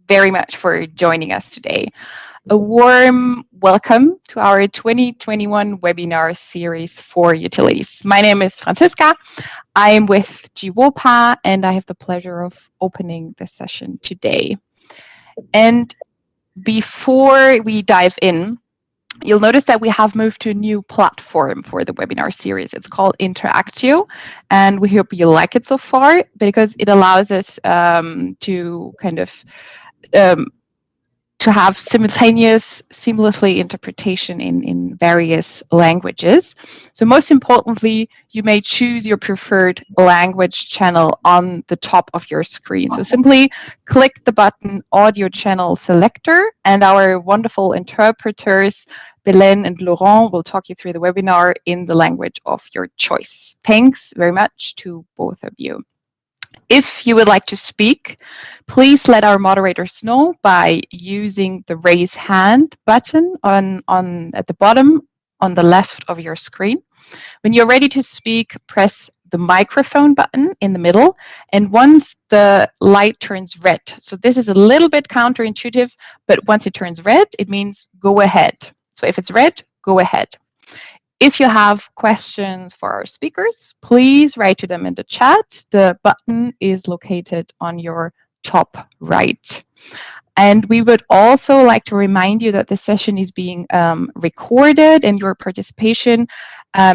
very much for joining us today. A warm welcome to our 2021 webinar series for utilities. My name is Franziska. I am with WUCA and I have the pleasure of opening the session today. And before we dive in, you'll notice that we have moved to a new platform for the webinar series. It's called Interactio, and we hope you like it so far because it allows us to kind of to have simultaneous, seamlessly interpretation in various languages. So most importantly, you may choose your preferred language channel on the top of your screen. So simply click the button Audio Channel Selector, and our wonderful interpreters, Belen and Laurna, will talk you through the webinar in the language of your choice. Thanks very much to both of you. If you would like to speak, please let our moderators know by using the raise hand button at the bottom on the left of your screen. When you're ready to speak, press the microphone button in the middle, and once the light turns red, so this is a little bit counterintuitive, but once it turns red, it means go ahead. So if it's red, go ahead. If you have questions for our speakers, please write to them in the chat. The button is located on your top right. And we would also like to remind you that the session is being recorded, and your participation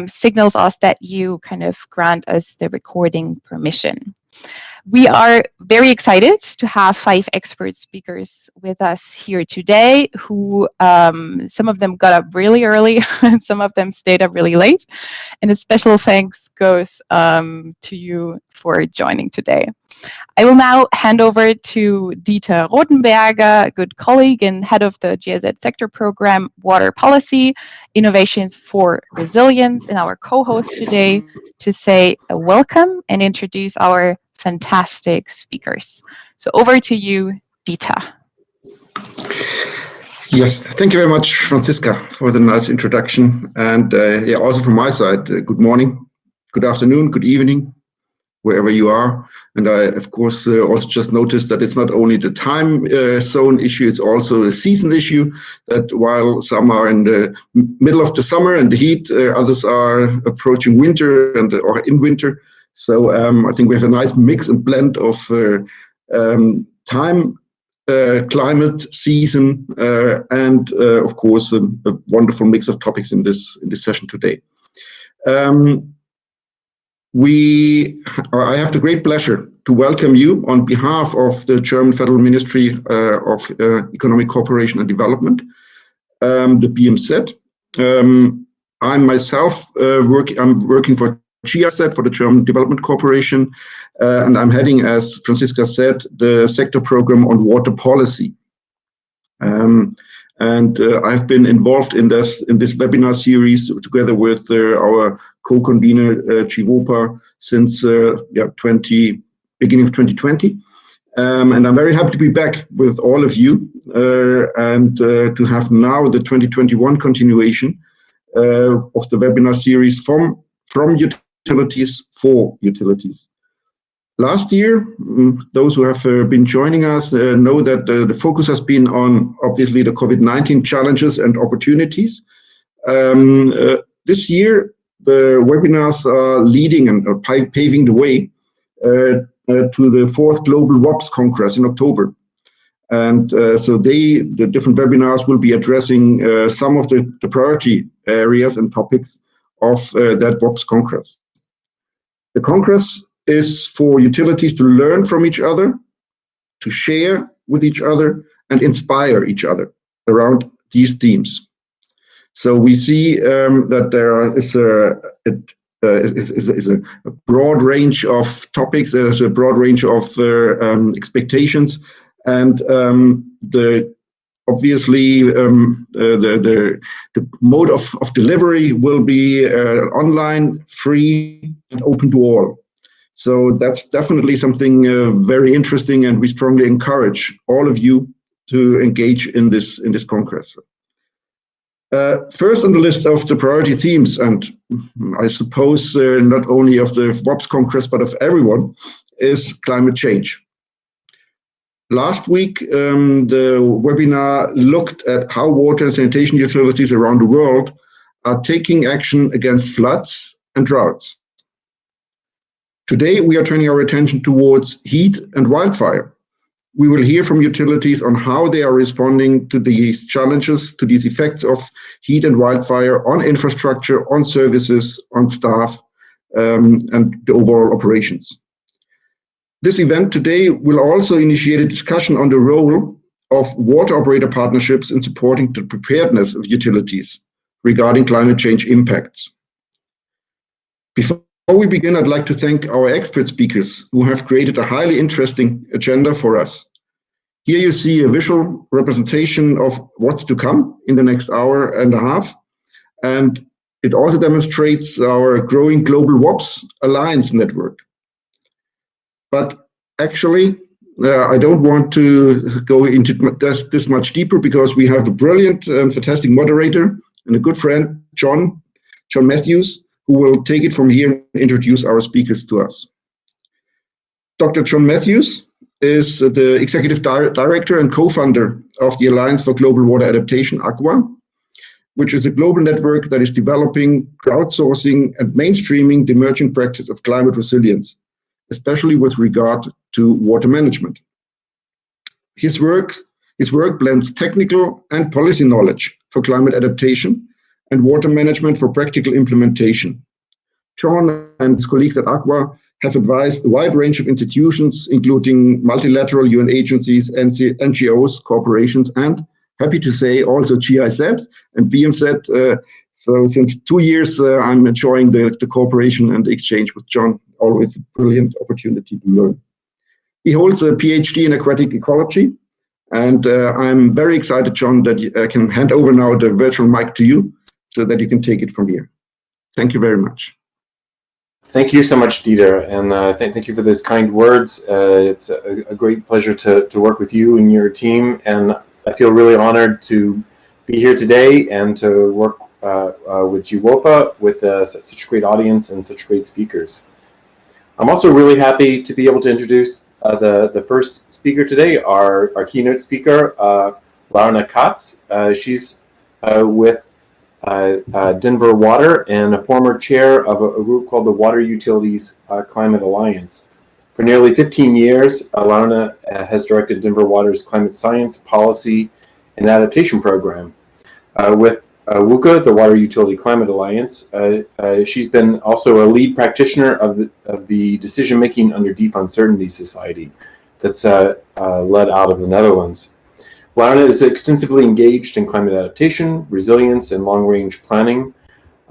signals us that you kind of grant us the recording permission. We are very excited to have 5 expert speakers with us here today who some of them got up really early and some of them stayed up really late. And a special thanks goes to you for joining today. I will now hand over to Dieter Rothenburger, a good colleague and head of the GIZ sector program, Water Policy, Innovations for Resilience, and our co-host today to say a welcome and introduce our fantastic speakers. So over to you, Dieter. Yes, thank you very much, Franziska, for the nice introduction. And yeah, also from my side, good morning, good afternoon, good evening, wherever you are. And I, of course, also just noticed that it's not only the time zone issue, it's also a season issue, that while some are in the middle of the summer and the heat, others are approaching winter and or in winter. So I think we have a nice mix and blend of time, climate, season, and of course a wonderful mix of topics in this session today. I have the great pleasure to welcome you on behalf of the German Federal Ministry of Economic Cooperation and Development, the BMZ. I'm myself working for GIZ, for the German Development Corporation, and I'm heading, as Franziska said, the sector program on water policy. And I've been involved in this webinar series together with our co-convener WUCA since beginning of 2020. And I'm very happy to be back with all of you and to have now the 2021 continuation of the webinar series from utilities for utilities. Last year, those who have been joining us know that the focus has been on, obviously, the COVID-19 challenges and opportunities. This year, the webinars are leading and paving the way to the 4th Global WOPS Congress in October. And so the different webinars will be addressing some of the priority areas and topics of that WOPS Congress. The Congress is for utilities to learn from each other, to share with each other, and inspire each other around these themes. So we see that there is a broad range of topics, there's a broad range of expectations, and obviously the mode of delivery will be online, free, and open to all. So that's definitely something very interesting, and we strongly encourage all of you to engage in this Congress. First on the list of the priority themes, and I suppose not only of the WOPS Congress but of everyone, is climate change. Last week, the webinar looked at how water and sanitation utilities around the world are taking action against floods and droughts. Today, we are turning our attention towards heat and wildfire. We will hear from utilities on how they are responding to these challenges, to these effects of heat and wildfire on infrastructure, on services, on staff, and the overall operations. This event today will also initiate a discussion on the role of water operator partnerships in supporting the preparedness of utilities regarding climate change impacts. Before we begin, I'd like to thank our expert speakers who have created a highly interesting agenda for us. Here you see a visual representation of what's to come in the next hour and a half, and it also demonstrates our growing global WOPS Alliance network. But actually, I don't want to go into this much deeper because we have a brilliant and fantastic moderator and a good friend, John Matthews, who will take it from here and introduce our speakers to us. Dr. John Matthews is the Executive Director and co-founder of the Alliance for Global Water Adaptation, AGWA, which is a global network that is developing, crowdsourcing, and mainstreaming the emerging practice of climate resilience, especially with regard to water management. His work blends technical and policy knowledge for climate adaptation and water management for practical implementation. John and his colleagues at AGWA have advised a wide range of institutions, including multilateral UN agencies, NGOs, corporations, and happy to say also GIZ and BMZ. So since 2 years, I'm enjoying the cooperation and exchange with John. Always a brilliant opportunity to learn. He holds a PhD in aquatic ecology, and I'm very excited, John, that I can hand over now the virtual mic to you so that you can take it from here. Thank you very much. Thank you so much, Dieter, and thank you for those kind words. It's a great pleasure to work with you and your team, and I feel really honored to be here today and to work with GWOPA with such a great audience and such great speakers. I'm also really happy to be able to introduce the first speaker today, our keynote speaker, Laurna Katz. She's with Denver Water and a former chair of a group called the Water Utilities Climate Alliance. For nearly 15 years, Laurna has directed Denver Water's climate science, policy, and adaptation program. With WUCA, the Water Utility Climate Alliance, she's been also a lead practitioner of the decision-making under deep uncertainty society that's led out of the Netherlands. Laurna is extensively engaged in climate adaptation, resilience, and long-range planning.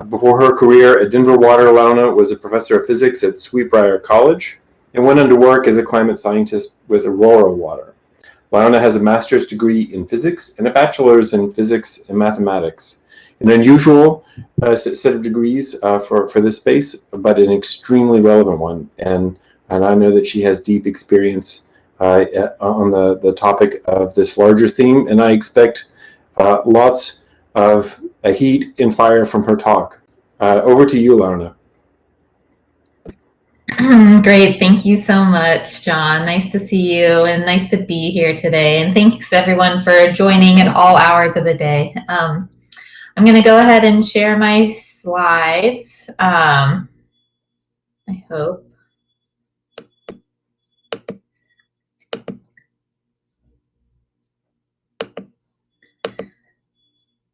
Before her career at Denver Water, Laurna was a professor of physics at Sweetbriar College and went on to work as a climate scientist with Aurora Water. Laurna has a master's degree in physics and a bachelor's in physics and mathematics. An unusual set of degrees for this space, but an extremely relevant one. And I know that she has deep experience on the topic of this larger theme, and I expect lots of heat and fire from her talk. Over to you, Laurna. Great, thank you so much, John. Nice to see you and nice to be here today. And thanks everyone for joining at all hours of the day. I'm going to go ahead and share my slides. I hope.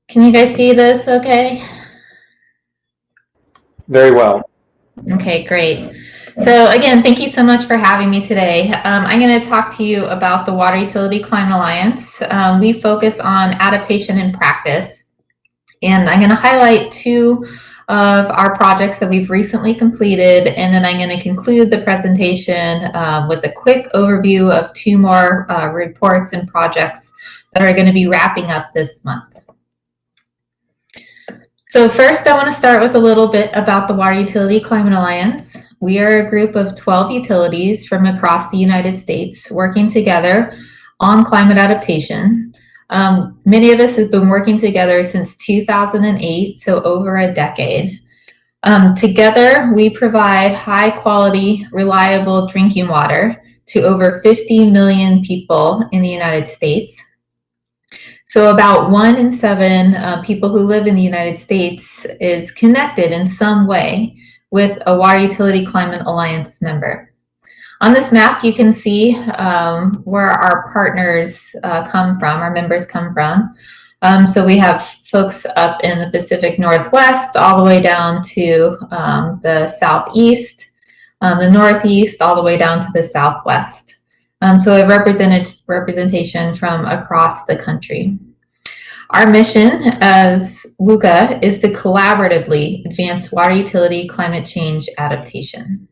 Can you guys see this okay? Very well. Okay, great. So again, thank you so much for having me today. I'm going to talk to you about the Water Utility Climate Alliance. We focus on adaptation and practice. And I'm going to highlight 2 of our projects that we've recently completed, and then I'm going to conclude the presentation with a quick overview of 2 more reports and projects that are going to be wrapping up this month. So first, I want to start with a little bit about the Water Utility Climate Alliance. We are a group of 12 utilities from across the United States working together on climate adaptation. Many of us have been working together since 2008, so over a decade. Together, we provide high quality, reliable drinking water to over 50 million people in the United States. So about 1 in 7 people who live in the United States is connected in some way with a Water Utility Climate Alliance member. On this map, you can see where our partners come from, our members come from. So we have folks up in the Pacific Northwest, all the way down to the Southeast, the Northeast, all the way down to the Southwest. So a representation from across the country. Our mission as WUCA is to collaboratively advance water utility climate change adaptation.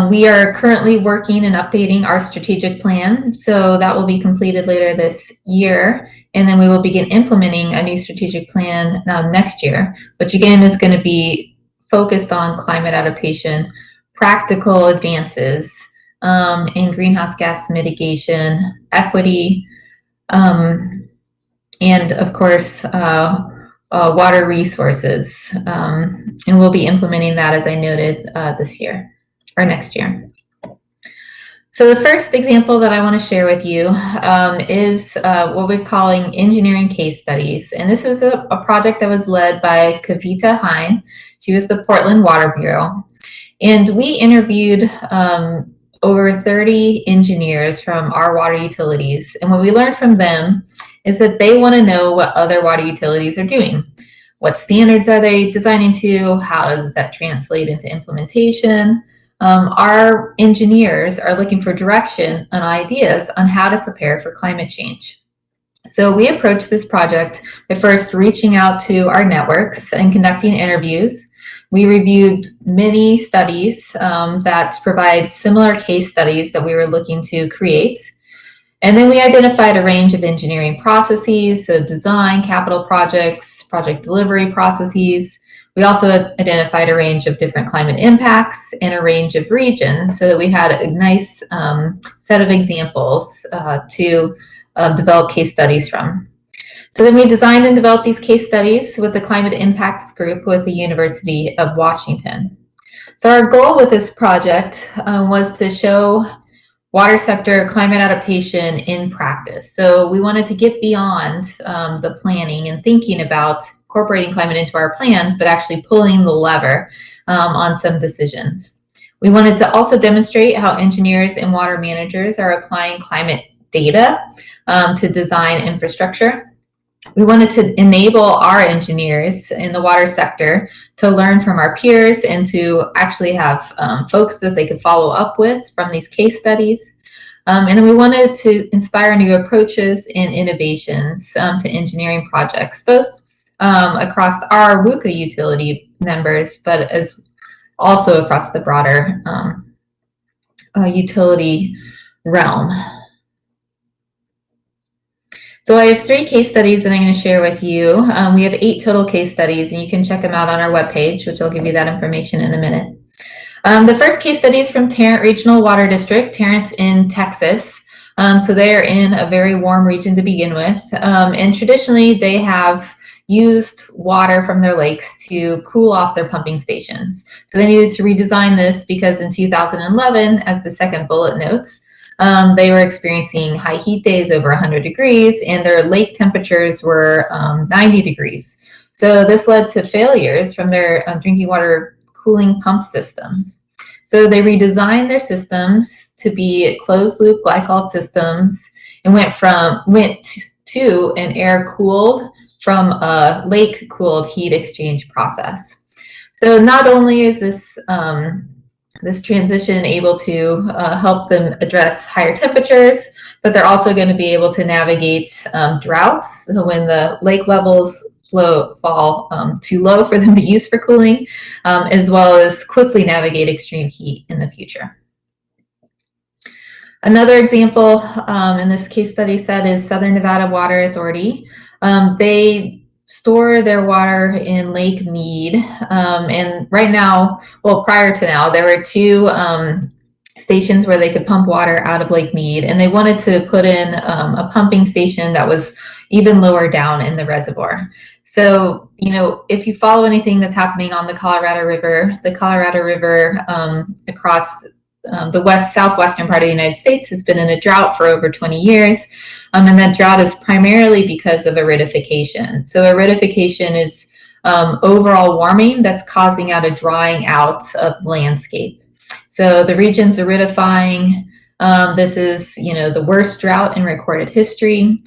We are currently working and updating our strategic plan, so that will be completed later this year, and then we will begin implementing a new strategic plan next year, which again is going to be focused on climate adaptation, practical advances in greenhouse gas mitigation, equity, and of course, water resources. And we'll be implementing that, as I noted, this year or next year. So the first example that I want to share with you is what we're calling engineering case studies. And this was a project that was led by Kavita Hine. She was the Portland Water Bureau. And we interviewed over 30 engineers from our water utilities. And what we learned from them is that they want to know what other water utilities are doing. What standards are they designing to? How does that translate into implementation? Our engineers are looking for direction and ideas on how to prepare for climate change. So we approached this project by first reaching out to our networks and conducting interviews. We reviewed many studies that provide similar case studies that we were looking to create. And then we identified a range of engineering processes, so design, capital projects, project delivery processes. We also identified a range of different climate impacts and a range of regions, so that we had a nice set of examples to develop case studies from. So then we designed and developed these case studies with the Climate Impacts Group with the University of Washington. So our goal with this project was to show water sector climate adaptation in practice. So we wanted to get beyond the planning and thinking about incorporating climate into our plans, but actually pulling the lever on some decisions. We wanted to also demonstrate how engineers and water managers are applying climate data to design infrastructure. We wanted to enable our engineers in the water sector to learn from our peers and to actually have folks that they could follow up with from these case studies. And then we wanted to inspire new approaches and innovations to engineering projects, both across our WUCA utility members, but as also across the broader utility realm. So I have 3 case studies that I'm going to share with you. We have 8 total case studies, and you can check them out on our webpage, which I'll give you that information in a minute. The first case study is from Tarrant Regional Water District. Tarrant's in Texas. So they're in a very warm region to begin with. And traditionally, they have used water from their lakes to cool off their pumping stations. So they needed to redesign this because in 2011, as the second bullet notes, they were experiencing high heat days over 100 degrees, and their lake temperatures were 90 degrees. So this led to failures from their drinking water cooling pump systems. So they redesigned their systems to be closed-loop glycol systems and went to an air-cooled from a lake-cooled heat exchange process. So not only is this this transition able to help them address higher temperatures, but they're also going to be able to navigate droughts. So when the lake levels fall too low for them to use for cooling, as well as quickly navigate extreme heat in the future. Another example in this case study set is Southern Nevada Water Authority. They store their water in Lake Mead. And right now, well, prior to now, there were 2 stations where they could pump water out of Lake Mead, and they wanted to put in a pumping station that was even lower down in the reservoir. So, you know, if you follow anything that's happening on the Colorado River across the southwestern part of the United States has been in a drought for over 20 years. And that drought is primarily because of aridification. So aridification is overall warming that's causing out a drying out of the landscape. So the region's aridifying. This is, the worst drought in recorded history.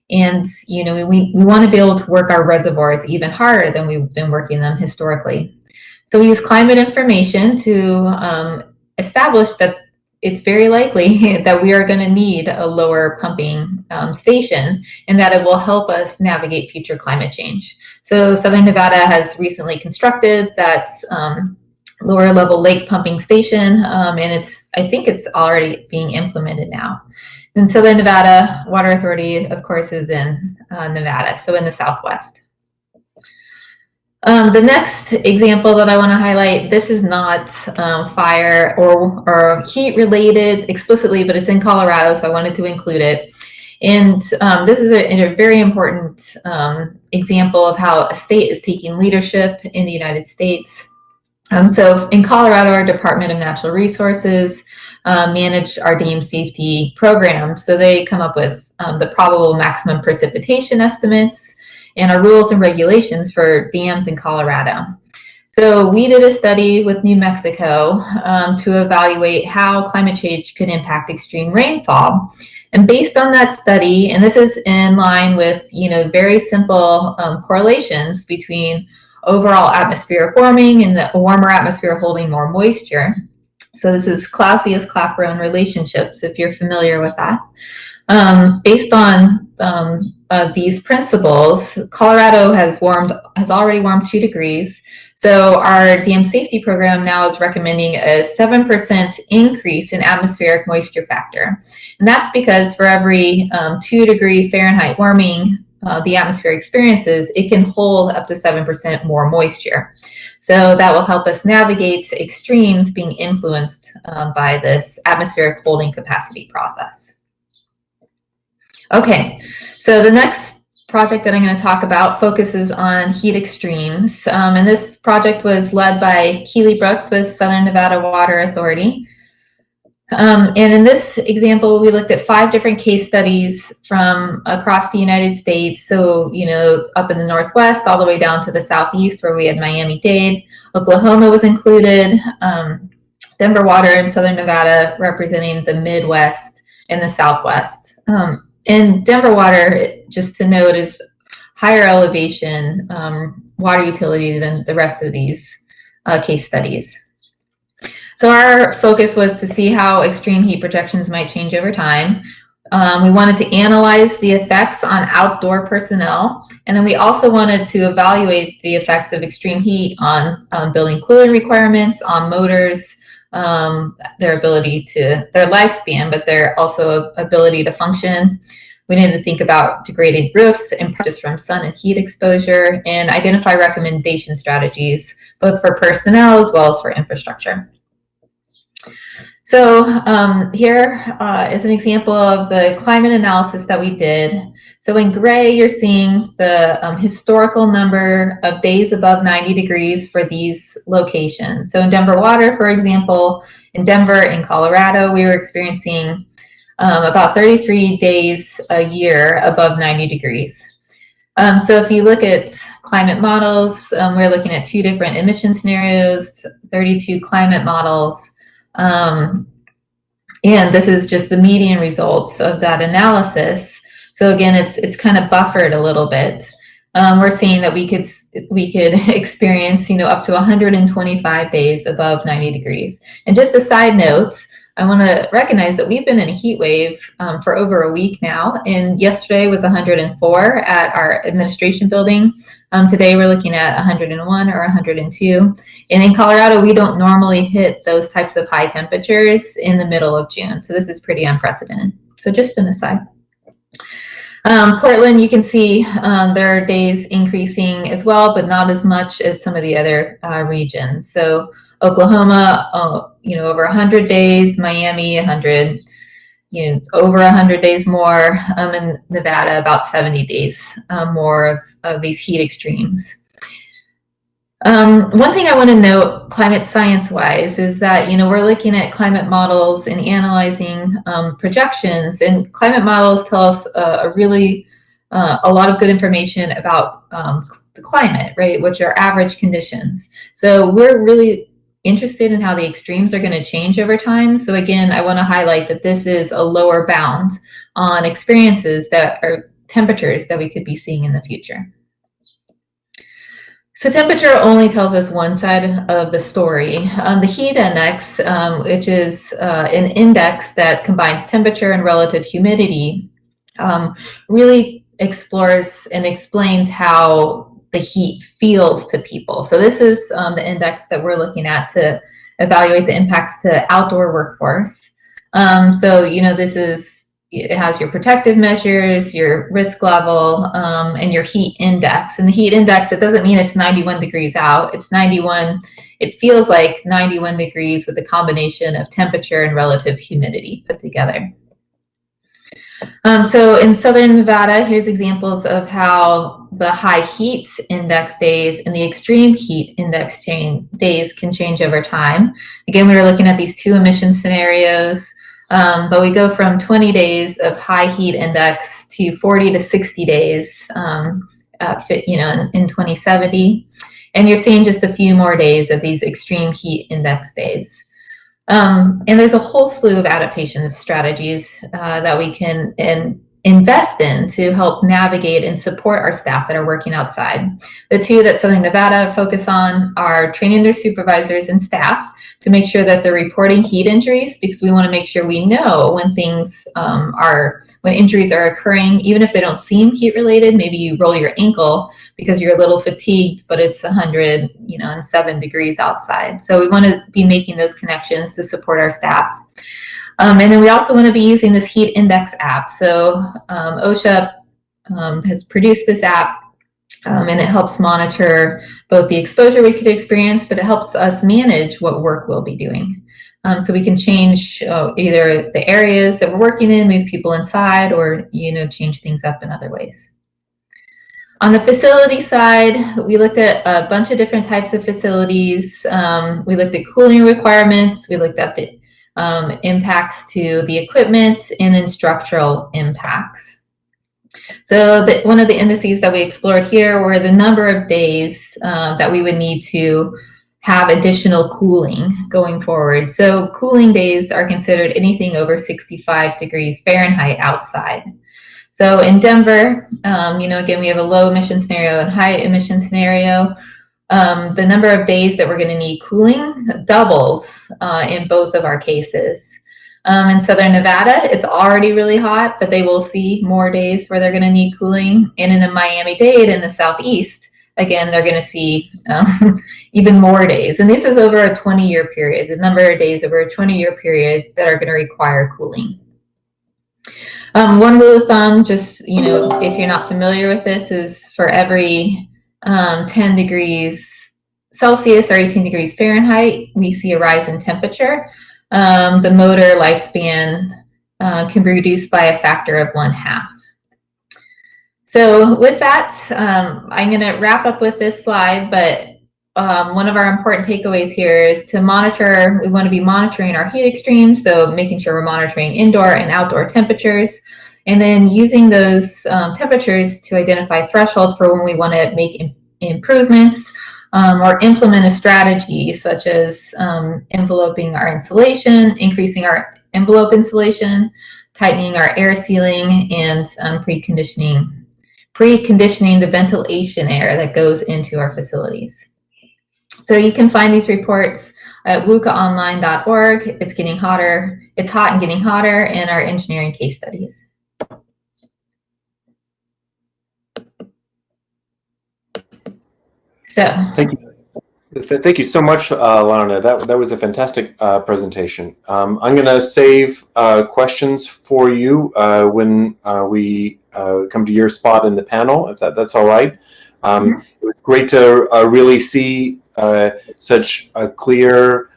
And, we want to be able to work our reservoirs even harder than we've been working them historically. So we use climate information to establish that it's very likely that we are going to need a lower pumping station, and that it will help us navigate future climate change. So Southern Nevada has recently constructed that lower level lake pumping station, and I think it's already being implemented now. And Southern Nevada Water Authority, of course, is in Nevada, so in the Southwest. The next example that I want to highlight, this is not fire or heat related explicitly, but it's in Colorado, so I wanted to include it. And this is a very important example of how a state is taking leadership in the United States. So in Colorado, our Department of Natural Resources manage our dam safety program. So they come up with the probable maximum precipitation estimates and our rules and regulations for dams in Colorado. So we did a study with New Mexico to evaluate how climate change could impact extreme rainfall. And based on that study, and this is in line with, very simple correlations between overall atmospheric warming and the warmer atmosphere holding more moisture. So this is Clausius-Clapeyron relationships, if you're familiar with that. Based on these principles, Colorado has already warmed 2 degrees. So our dam safety program now is recommending a 7% increase in atmospheric moisture factor. And that's because for every 2 degree Fahrenheit warming the atmosphere experiences, it can hold up to 7% more moisture. So that will help us navigate extremes being influenced by this atmospheric holding capacity process. Okay, so the next project that I'm going to talk about focuses on heat extremes. And this project was led by Keely Brooks with Southern Nevada Water Authority. And in this example, we looked at 5 different case studies from across the United States. So, up in the Northwest, all the way down to the Southeast, where we had Miami-Dade. Oklahoma was included, Denver Water and Southern Nevada representing the Midwest and the Southwest. And Denver Water, just to note, is higher elevation water utility than the rest of these case studies. So our focus was to see how extreme heat projections might change over time. We wanted to analyze the effects on outdoor personnel, and then we also wanted to evaluate the effects of extreme heat on building cooling requirements, on motors, their lifespan, but their also ability to function. We needed to think about degraded roofs and just from sun and heat exposure, and identify recommendation strategies, both for personnel as well as for infrastructure. So here is an example of the climate analysis that we did. So in gray, you're seeing the historical number of days above 90 degrees for these locations. So in Denver Water, for example, in Denver and Colorado, we were experiencing about 33 days a year above 90 degrees. So if you look at climate models, we're looking at 2 different emission scenarios, 32 climate models. And this is just the median results of that analysis. So again, it's kind of buffered a little bit. We're seeing that we could experience, up to 125 days above 90 degrees. And just a side note, I want to recognize that we've been in a heat wave for over a week now. And yesterday was 104 at our administration building. Today we're looking at 101 or 102. And in Colorado, we don't normally hit those types of high temperatures in the middle of June. So this is pretty unprecedented. So just an aside. Portland, you can see there are days increasing as well, but not as much as some of the other regions. So Oklahoma, over 100 days, Miami, 100, over 100 days more, and Nevada, about 70 days more of these heat extremes. One thing I want to note, climate science-wise, is that we're looking at climate models and analyzing projections, and climate models tell us a lot of good information about the climate, right? Which are average conditions. So we're really interested in how the extremes are going to change over time. So again, I want to highlight that this is a lower bound on experiences that are temperatures that we could be seeing in the future. So temperature only tells us one side of the story. The heat index, which is an index that combines temperature and relative humidity, really explores and explains how the heat feels to people. So this is the index that we're looking at to evaluate the impacts to outdoor workforce. So it has your protective measures, your risk level, and your heat index. And the heat index, it doesn't mean it's 91 degrees out. It's 91, it feels like 91 degrees with a combination of temperature and relative humidity put together. So in Southern Nevada, here's examples of how the high heat index days and the extreme heat index days can change over time. Again, we were looking at these two emission scenarios. But we go from 20 days of high heat index to 40 to 60 days, in 2070. And you're seeing just a few more days of these extreme heat index days. And there's a whole slew of adaptation strategies that we can invest in to help navigate and support our staff that are working outside. The two that Southern Nevada focus on are training their supervisors and staff to make sure that they're reporting heat injuries, because we want to make sure we know when when injuries are occurring, even if they don't seem heat related. Maybe you roll your ankle because you're a little fatigued, but it's 107 degrees outside. So we want to be making those connections to support our staff. And then we also want to be using this heat index app. So OSHA has produced this app, and it helps monitor both the exposure we could experience, but it helps us manage what work we'll be doing. So we can change either the areas that we're working in, move people inside, or change things up in other ways. On the facility side, we looked at a bunch of different types of facilities. We looked at cooling requirements. We looked at the impacts to the equipment, and then structural impacts. So one of the indices that we explored here were the number of days that we would need to have additional cooling going forward. So cooling days are considered anything over 65 degrees Fahrenheit outside. So in Denver, again, we have a low emission scenario and high emission scenario. The number of days that we're going to need cooling doubles in both of our cases. In Southern Nevada, it's already really hot, but they will see more days where they're going to need cooling. And in the Miami-Dade in the southeast, again, they're going to see even more days. And this is over a 20-year period, the number of days over a 20-year period that are going to require cooling. One rule of thumb, just, if you're not familiar with this, is for every 10 degrees Celsius or 18 degrees Fahrenheit, we see a rise in temperature. The motor lifespan can be reduced by a factor of 1/2. So with that, I'm going to wrap up with this slide, but one of our important takeaways here is to monitor. We want to be monitoring our heat extremes, so making sure we're monitoring indoor and outdoor temperatures, and then using those temperatures to identify thresholds for when we want to make improvements or implement a strategy, such as enveloping our insulation, increasing our envelope insulation, tightening our air sealing, and preconditioning the ventilation air that goes into our facilities. So you can find these reports at WUCAonline.org. It's getting hotter. It's hot and getting hotter in our engineering case studies. So Thank you so much, Laurna. That was a fantastic presentation. I'm going to save questions for you when we come to your spot in the panel, if that's all right. It was great to really see such a clear,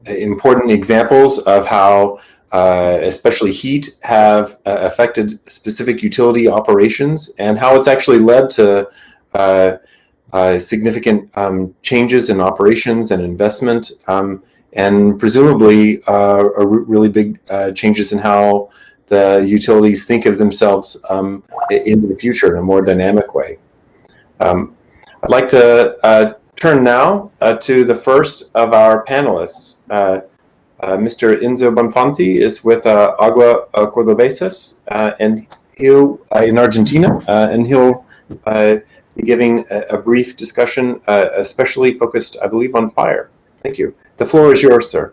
important examples of how especially heat have affected specific utility operations, and how it's actually led to significant changes in operations and investment, and presumably really big changes in how the utilities think of themselves into the future in a more dynamic way. I'd like to turn now to the first of our panelists. Mr. Enzo Bonfanti is with Aguas Cordobesas and he'll in Argentina, and he'll be giving a brief discussion, especially focused, I believe, on fire. Thank you. The floor is yours, sir.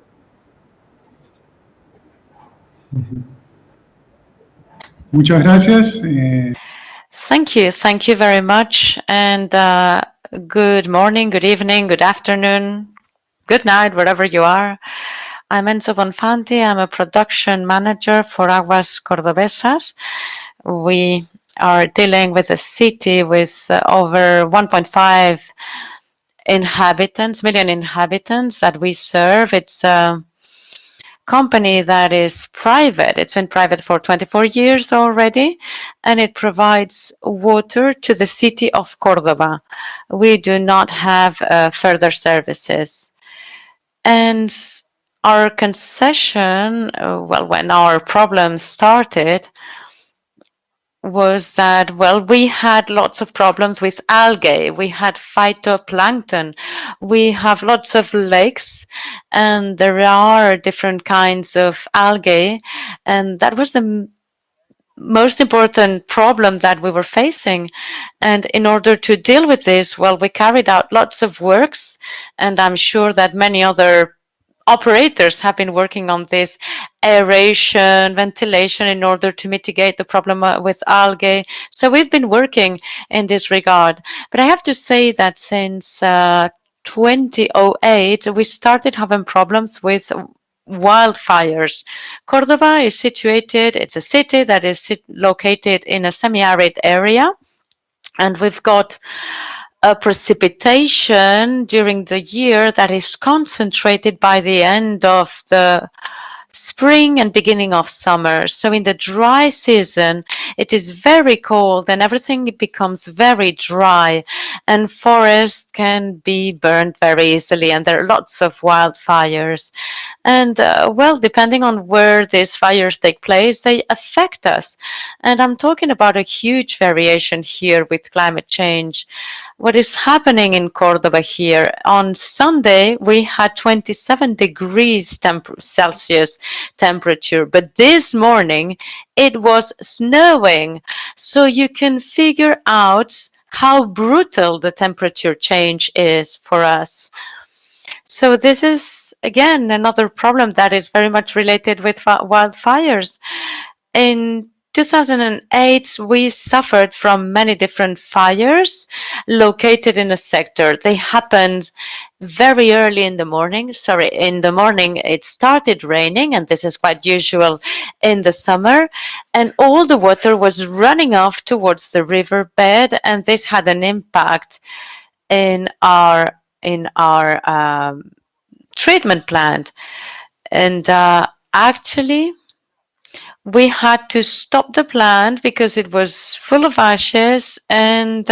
Muchas gracias. Thank you very much, and good morning, good evening, good afternoon, good night, wherever you are. I'm Enzo Bonfanti. I'm a production manager for Aguas Cordobesas. We are dealing with a city with over 1.5 million inhabitants that we serve. It's a company that is private. It's been private for 24 years already, and it provides water to the city of Cordoba. We do not have further services. And our concession, when our problems started, was that, we had lots of problems with algae, we had phytoplankton, we have lots of lakes, and there are different kinds of algae, and that was the most important problem that we were facing. And in order to deal with this, we carried out lots of works, and I'm sure that many other operators have been working on this aeration, ventilation in order to mitigate the problem with algae. So we've been working in this regard. But I have to say that since 2008, we started having problems with wildfires. Cordoba is situated, it's a city that is located in a semi-arid area, and we've got a precipitation during the year that is concentrated by the end of the spring and beginning of summer. So in the dry season, it is very cold and everything becomes very dry, and forests can be burned very easily, and there are lots of wildfires. And depending on where these fires take place, they affect us. And I'm talking about a huge variation here with climate change. What is happening in Cordoba here? On Sunday, we had 27 degrees Celsius temperature, but this morning it was snowing. So you can figure out how brutal the temperature change is for us. So this is, again, another problem that is very much related with wildfires. In 2008, we suffered from many different fires located in a sector. They happened very early in the morning. In the morning it started raining, and this is quite usual in the summer, and all the water was running off towards the riverbed, and this had an impact in our treatment plant. And actually, we had to stop the plant because it was full of ashes, and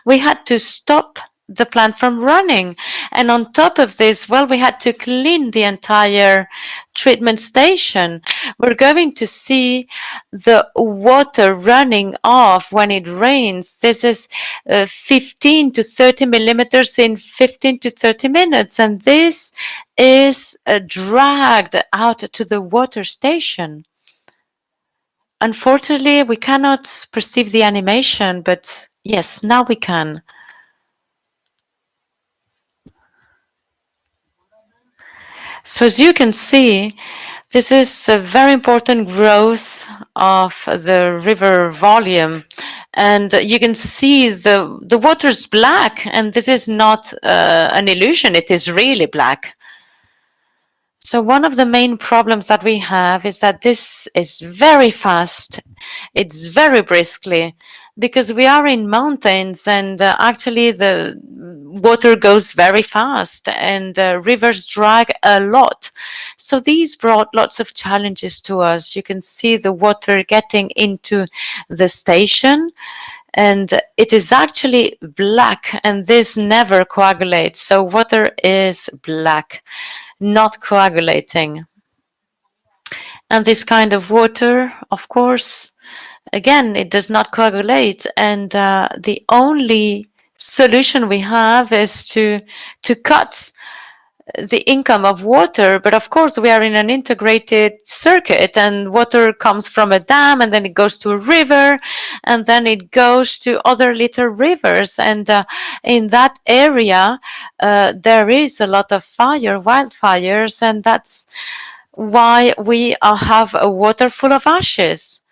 we had to stop the plant from running. And on top of this, we had to clean the entire treatment station. We're going to see the water running off when it rains. This is 15 to 30 millimeters in 15 to 30 minutes, and this is dragged out to the water station. Unfortunately, we cannot perceive the animation, but yes, now we can. So as you can see, this is a very important growth of the river volume. And you can see the water's black, and this is not an illusion, it is really black. So one of the main problems that we have is that this is very fast. It's very briskly, because we are in mountains, and actually the water goes very fast, and rivers drag a lot. So these brought lots of challenges to us. You can see the water getting into the station, and it is actually black, and this never coagulates. So water is black, not coagulating. And this kind of water, of course, again, it does not coagulate, and the only solution we have is to cut the income of water. But of course, we are in an integrated circuit, and water comes from a dam, and then it goes to a river, and then it goes to other little rivers. And in that area, there is a lot of wildfires, and that's why we have a water full of ashes.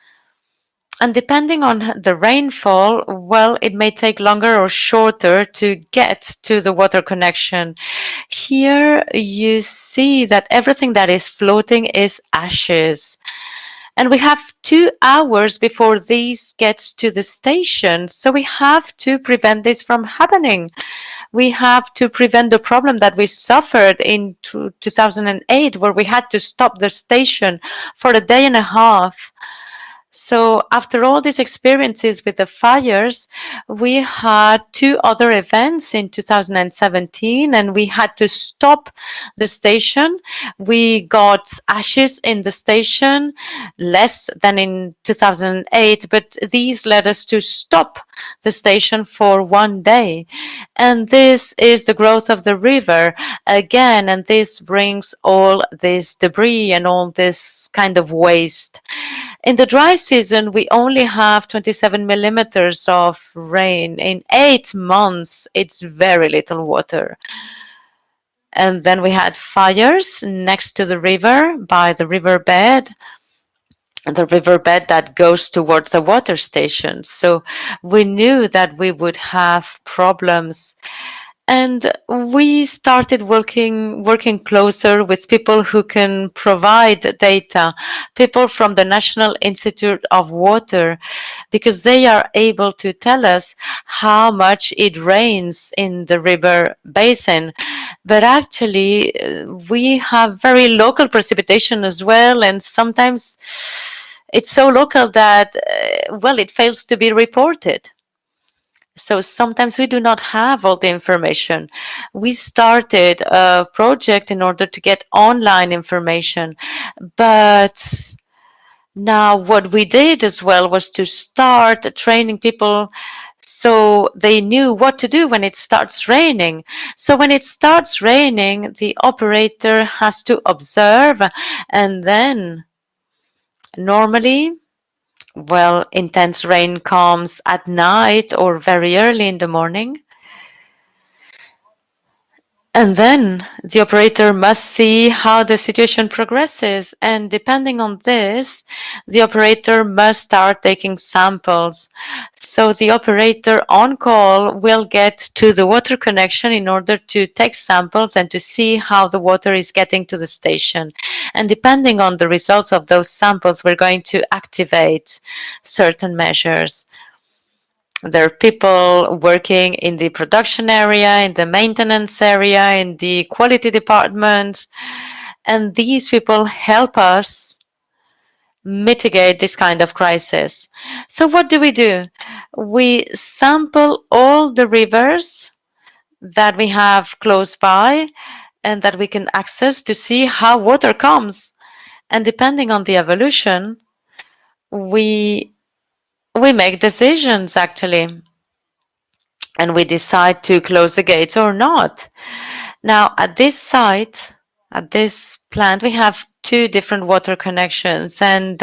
And depending on the rainfall, well, it may take longer or shorter to get to the water connection. Here you see that everything that is floating is ashes. And we have 2 hours before these gets to the station. So we have to prevent this from happening. We have to prevent the problem that we suffered in 2008, where we had to stop the station for a day and a half. So after all these experiences with the fires, we had 2 other events in 2017, and we had to stop the station. We got ashes in the station, less than in 2008, but these led us to stop the station for 1 day. And this is the growth of the river again, and this brings all this debris and all this kind of waste. In the dry season, we only have 27 millimeters of rain. In 8 months, it's very little water. And then we had fires next to the river, by the riverbed that goes towards the water station. So we knew that we would have problems. And we started working closer with people who can provide data, people from the National Institute of Water, because they are able to tell us how much it rains in the river basin. But actually, we have very local precipitation as well, and sometimes it's so local that, well, it fails to be reported. So sometimes we do not have all the information. We started a project in order to get online information. But now what we did as well was to start training people so they knew what to do when it starts raining. So when it starts raining, the operator has to observe, and then normally, well, intense rain comes at night or very early in the morning. And then the operator must see how the situation progresses. And depending on this, the operator must start taking samples. So the operator on call will get to the water connection in order to take samples and to see how the water is getting to the station. And depending on the results of those samples, we're going to activate certain measures. There are people working in the production area, in the maintenance area, in the quality department, and these people help us mitigate this kind of crisis. So what do? We sample all the rivers that we have close by and that we can access to see how water comes. And depending on the evolution, we make decisions, actually, and we decide to close the gates or not. Now, at this site, at this plant, we have 2 different water connections, and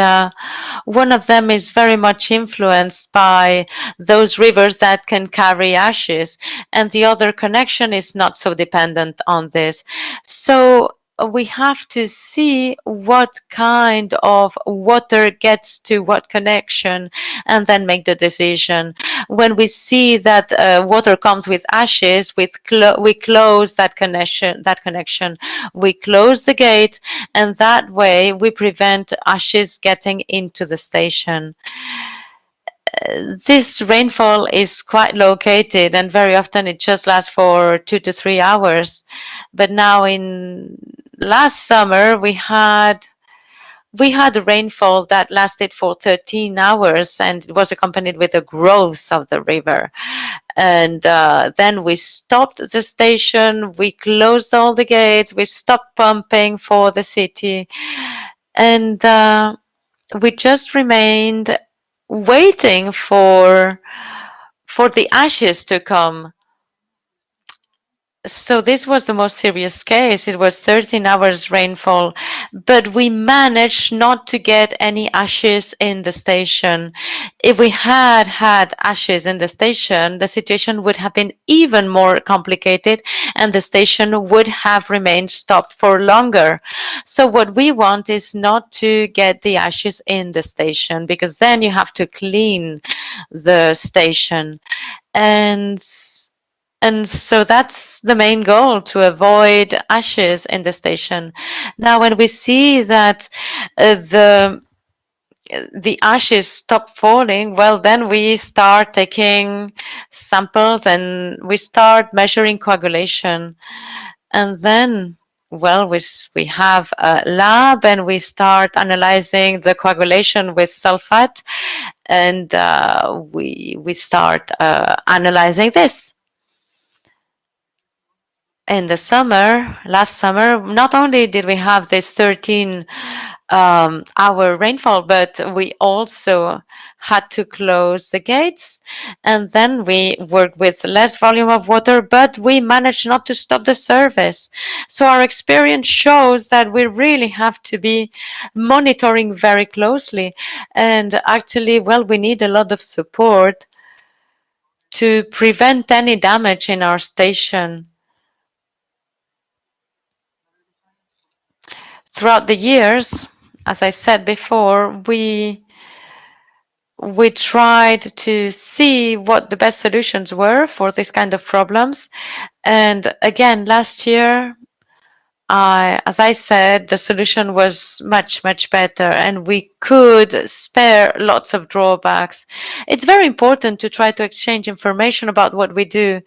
one of them is very much influenced by those rivers that can carry ashes, and the other connection is not so dependent on this. So we have to see what kind of water gets to what connection and then make the decision. When we see that water comes with ashes, we close that connection. We close the gate, and that way we prevent ashes getting into the station. This rainfall is quite located, and very often it just lasts for 2 to 3 hours. But now in last summer, we had we had a rainfall that lasted for 13 hours, and it was accompanied with a growth of the river. And then we stopped the station, we closed all the gates, we stopped pumping for the city, and we just remained waiting for the ashes to come. So this was the most serious case. It was 13 hours rainfall, but we managed not to get any ashes in the station. If we had had ashes in the station, the situation would have been even more complicated and the station would have remained stopped for longer. So what we want is not to get the ashes in the station, because then you have to clean the station. And so that's the main goal, to avoid ashes in the station. Now, when we see that the ashes stop falling, well, then we start taking samples and we start measuring coagulation. And then, well, we have a lab and we start analyzing the coagulation with sulfate, and we start analyzing this. In the summer, last summer, not only did we have this 13-hour rainfall, but we also had to close the gates, and then we worked with less volume of water, but we managed not to stop the service. So our experience shows that we really have to be monitoring very closely, and actually, well, we need a lot of support to prevent any damage in our station. Throughout the years, as I said before, we tried to see what the best solutions were for this kind of problems. And again, last year, as I said, the solution was much, much better, and we could spare lots of drawbacks. It's very important to try to exchange information about what we do.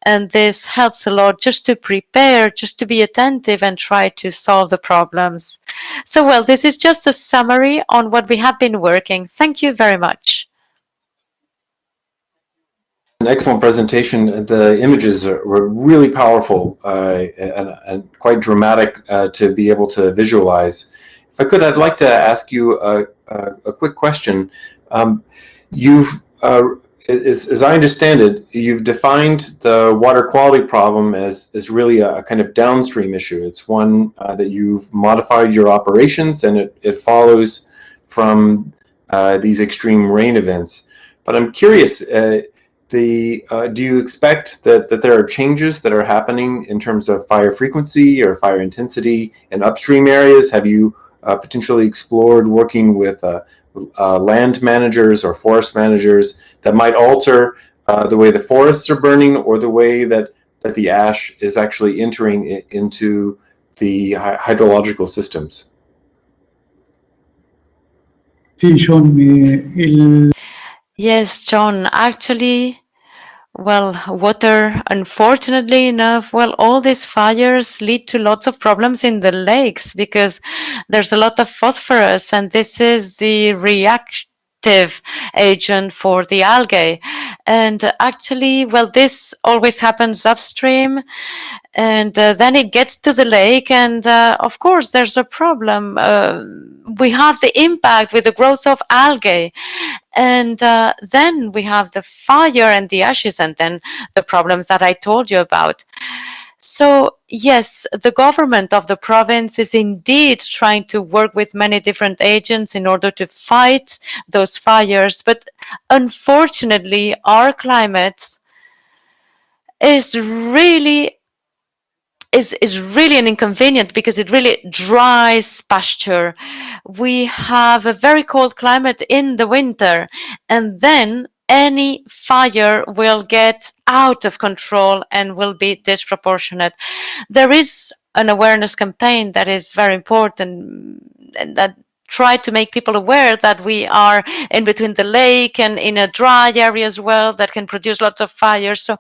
And this helps a lot, just to prepare, just to be attentive and try to solve the problems. So, well, this is just a summary on what we have been working. Thank you very much. An excellent presentation. The images were really powerful and quite dramatic to be able to visualize. If I could, I'd like to ask you a quick question. As I understand it, you've defined the water quality problem as really a kind of downstream issue. It's one that you've modified your operations, and it follows from these extreme rain events. But I'm curious, do you expect that there are changes that are happening in terms of fire frequency or fire intensity in upstream areas? Have you potentially explored working with land managers or forest managers that might alter the way the forests are burning, or the way that the ash is actually entering into the hydrological systems? Sí, John, Yes, John, actually, well, water, unfortunately enough, well, all these fires lead to lots of problems in the lakes, because there's a lot of phosphorus, and this is the reactive agent for the algae. And actually, well, this always happens upstream, and then it gets to the lake, and of course there's a problem. We have the impact with the growth of algae, and then we have the fire and the ashes, and then the problems that I told you about. So yes, the government of the province is indeed trying to work with many different agents in order to fight those fires, but unfortunately our climate is really an inconvenience, because it really dries pasture. We have a very cold climate in the winter, and then any fire will get out of control and will be disproportionate. There is an awareness campaign that is very important, and that try to make people aware that we are in between the lake and in a dry area as well that can produce lots of fires. So,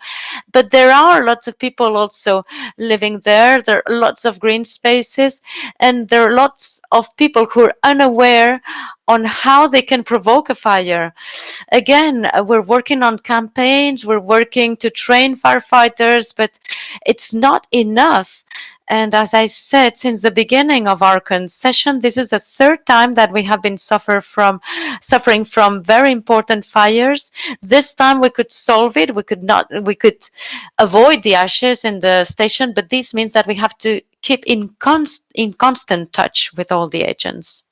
but there are lots of people also living there. There are lots of green spaces, and there are lots of people who are unaware on how they can provoke a fire. Again, we're working on campaigns, we're working to train firefighters, but it's not enough. And as I said, since the beginning of our concession, this is the third time that we have been suffering from very important fires. This time we could solve it. We could avoid the ashes in the station, but this means that we have to keep in constant touch with all the agents.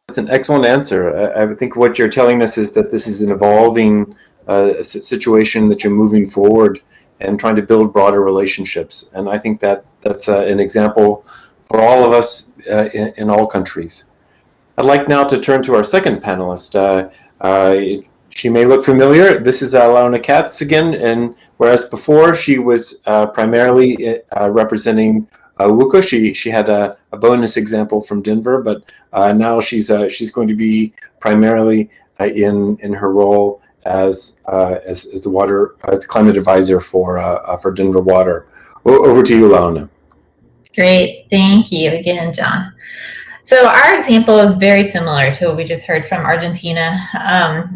That's an excellent answer. I think what you're telling us is that this is an evolving situation, that you're moving forward and trying to build broader relationships. And I think that that's an example for all of us in all countries. I'd like now to turn to our second panelist. She may look familiar. This is Laurna Katz again, and whereas before she was primarily representing WUCA, she had a bonus example from Denver, but now she's going to be primarily in her role as the climate advisor for Denver Water. Over to you, Laurna. Great, thank you again, John. So our example is very similar to what we just heard from Argentina.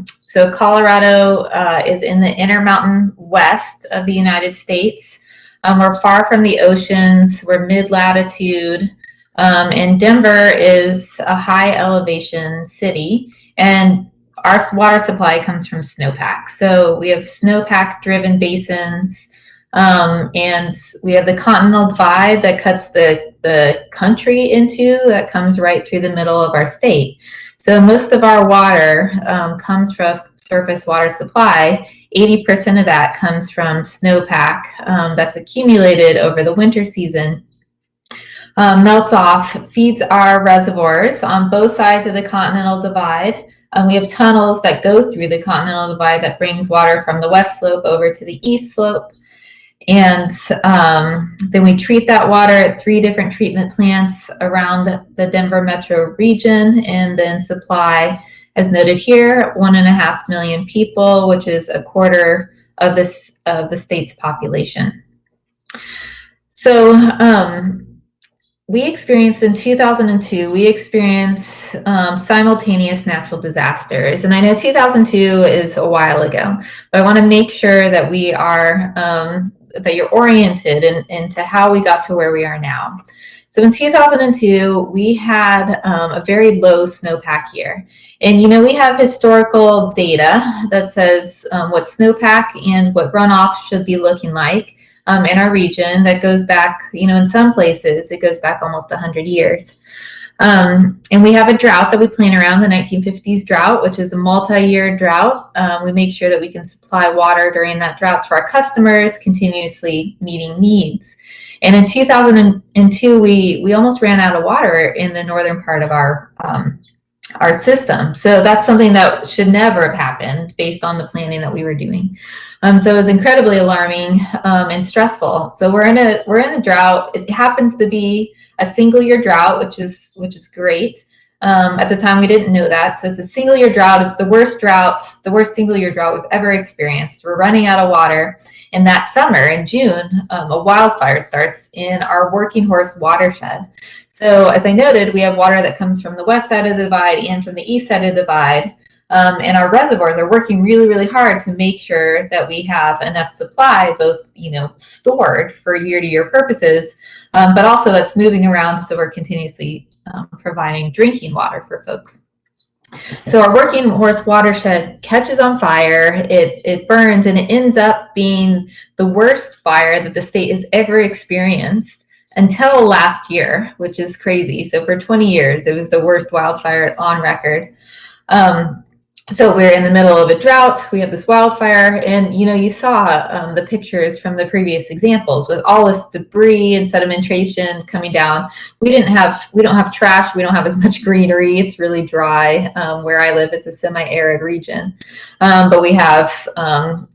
So Colorado is in the Intermountain West of the United States. We're far from the oceans, we're mid-latitude, and Denver is a high elevation city, and our water supply comes from snowpack. So we have snowpack driven basins, and we have the Continental Divide that cuts the country into, that comes right through the middle of our state. So most of our water comes from surface water supply. 80% of that comes from snowpack that's accumulated over the winter season, melts off, feeds our reservoirs on both sides of the Continental Divide. We have tunnels that go through the Continental Divide that brings water from the west slope over to the east slope. And then we treat that water at 3 different treatment plants around the Denver metro region, and then supply, as noted here, 1.5 million people, which is a quarter of the state's population. So we experienced in 2002, we experienced simultaneous natural disasters. And I know 2002 is a while ago, but I want to make sure that we are, that you're oriented into how we got to where we are now. So in 2002, we had a very low snowpack year. And, you know, we have historical data that says what snowpack and what runoff should be looking like in our region that goes back, you know, in some places, it goes back almost 100 years. And we have a drought that we plan around, the 1950s drought, which is a multi-year drought. We make sure that we can supply water during that drought to our customers, continuously meeting needs. And in 2002, we almost ran out of water in the northern part of our system. So that's something that should never have happened based on the planning that we were doing. So it was incredibly alarming and stressful. So we're in a drought. It happens to be a single year drought, which is great. At the time, we didn't know that. So it's a single year drought. It's the worst single year drought we've ever experienced. We're running out of water. And that summer in June, a wildfire starts in our Working Horse watershed. So as I noted, we have water that comes from the west side of the divide and from the east side of the divide. And our reservoirs are working really, really hard to make sure that we have enough supply, both, you know, stored for year-to-year purposes, but also that's moving around, so we're continuously providing drinking water for folks. So our Working Horse watershed catches on fire, it burns, and it ends up being the worst fire that the state has ever experienced until last year, which is crazy. So for 20 years, it was the worst wildfire on record. So we're in the middle of a drought, we have this wildfire, and you know, you saw the pictures from the previous examples with all this debris and sedimentation coming down. We don't have trash, we don't have as much greenery, it's really dry. Where I live, it's a semi-arid region. But we have,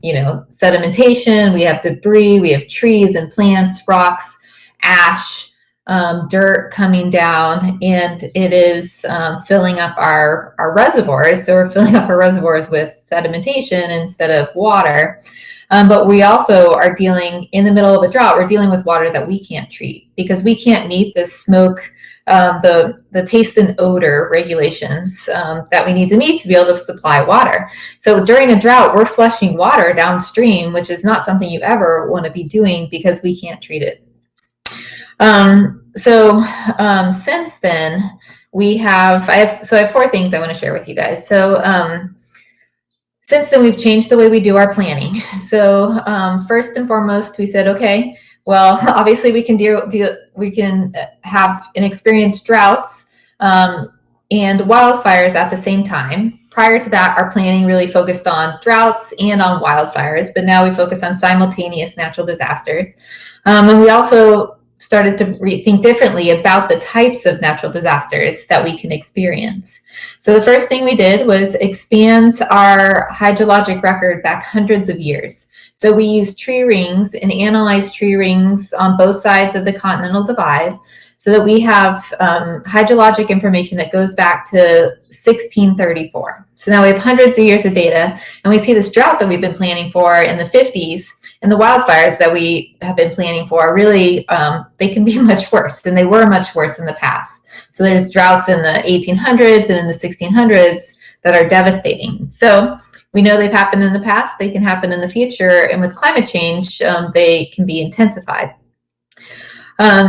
you know, sedimentation, we have debris, we have trees and plants, rocks, ash, dirt coming down, and it is filling up our reservoirs. So we're filling up our reservoirs with sedimentation instead of water. But we also are dealing, in the middle of a drought, we're dealing with water that we can't treat because we can't meet the smoke, the taste and odor regulations that we need to meet to be able to supply water. So during a drought, we're flushing water downstream, which is not something you ever want to be doing because we can't treat it. Since then, I have 4 things I want to share with you guys. So since then, we've changed the way we do our planning. So first and foremost, we said, okay, well, obviously we can have and experience droughts and wildfires at the same time. Prior to that, our planning really focused on droughts and on wildfires, but now we focus on simultaneous natural disasters. And we also started to think differently about the types of natural disasters that we can experience. So the first thing we did was expand our hydrologic record back hundreds of years. So we used tree rings and analyzed tree rings on both sides of the continental divide so that we have hydrologic information that goes back to 1634. So now we have hundreds of years of data, and we see this drought that we've been planning for in the 50s. And the wildfires that we have been planning for really, they can be much worse, and they were much worse in the past. So there's droughts in the 1800s and in the 1600s that are devastating. So we know they've happened in the past, they can happen in the future, and with climate change, they can be intensified.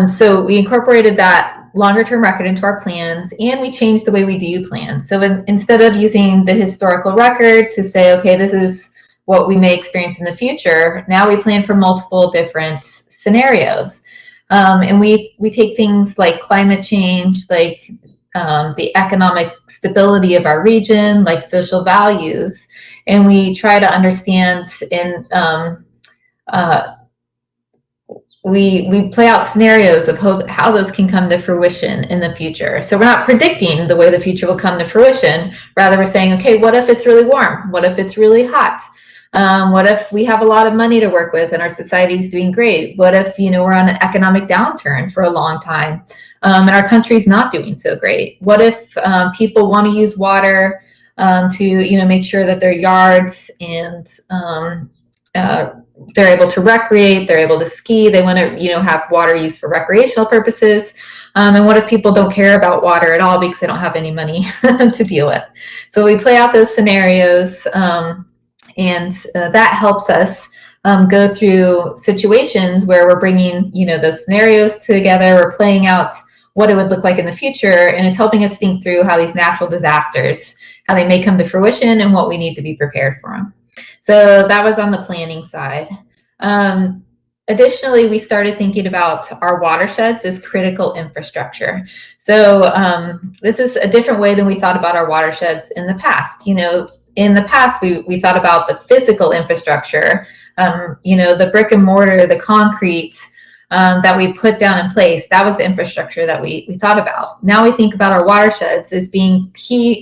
So we incorporated that longer term record into our plans, and we changed the way we do plans. So instead of using the historical record to say, okay, this is what we may experience in the future, now we plan for multiple different scenarios. And we take things like climate change, like the economic stability of our region, like social values, and we try to understand and we play out scenarios of how those can come to fruition in the future. So we're not predicting the way the future will come to fruition. Rather, we're saying, okay, what if it's really warm? What if it's really hot? What if we have a lot of money to work with and our society is doing great? What if, we're on an economic downturn for a long time and our country's not doing so great? What if people want to use water to, make sure that their yards and they're able to recreate, they're able to ski, they want to, have water used for recreational purposes? And what if people don't care about water at all because they don't have any money to deal with? So we play out those scenarios. And that helps us go through situations where we're bringing, those scenarios together, we're playing out what it would look like in the future, and it's helping us think through how these natural disasters, how they may come to fruition and what we need to be prepared for them. So that was on the planning side. Additionally, we started thinking about our watersheds as critical infrastructure. So this is a different way than we thought about our watersheds in the past. In the past, we thought about the physical infrastructure, the brick and mortar, the concrete that we put down in place. That was the infrastructure that we thought about. Now we think about our watersheds as being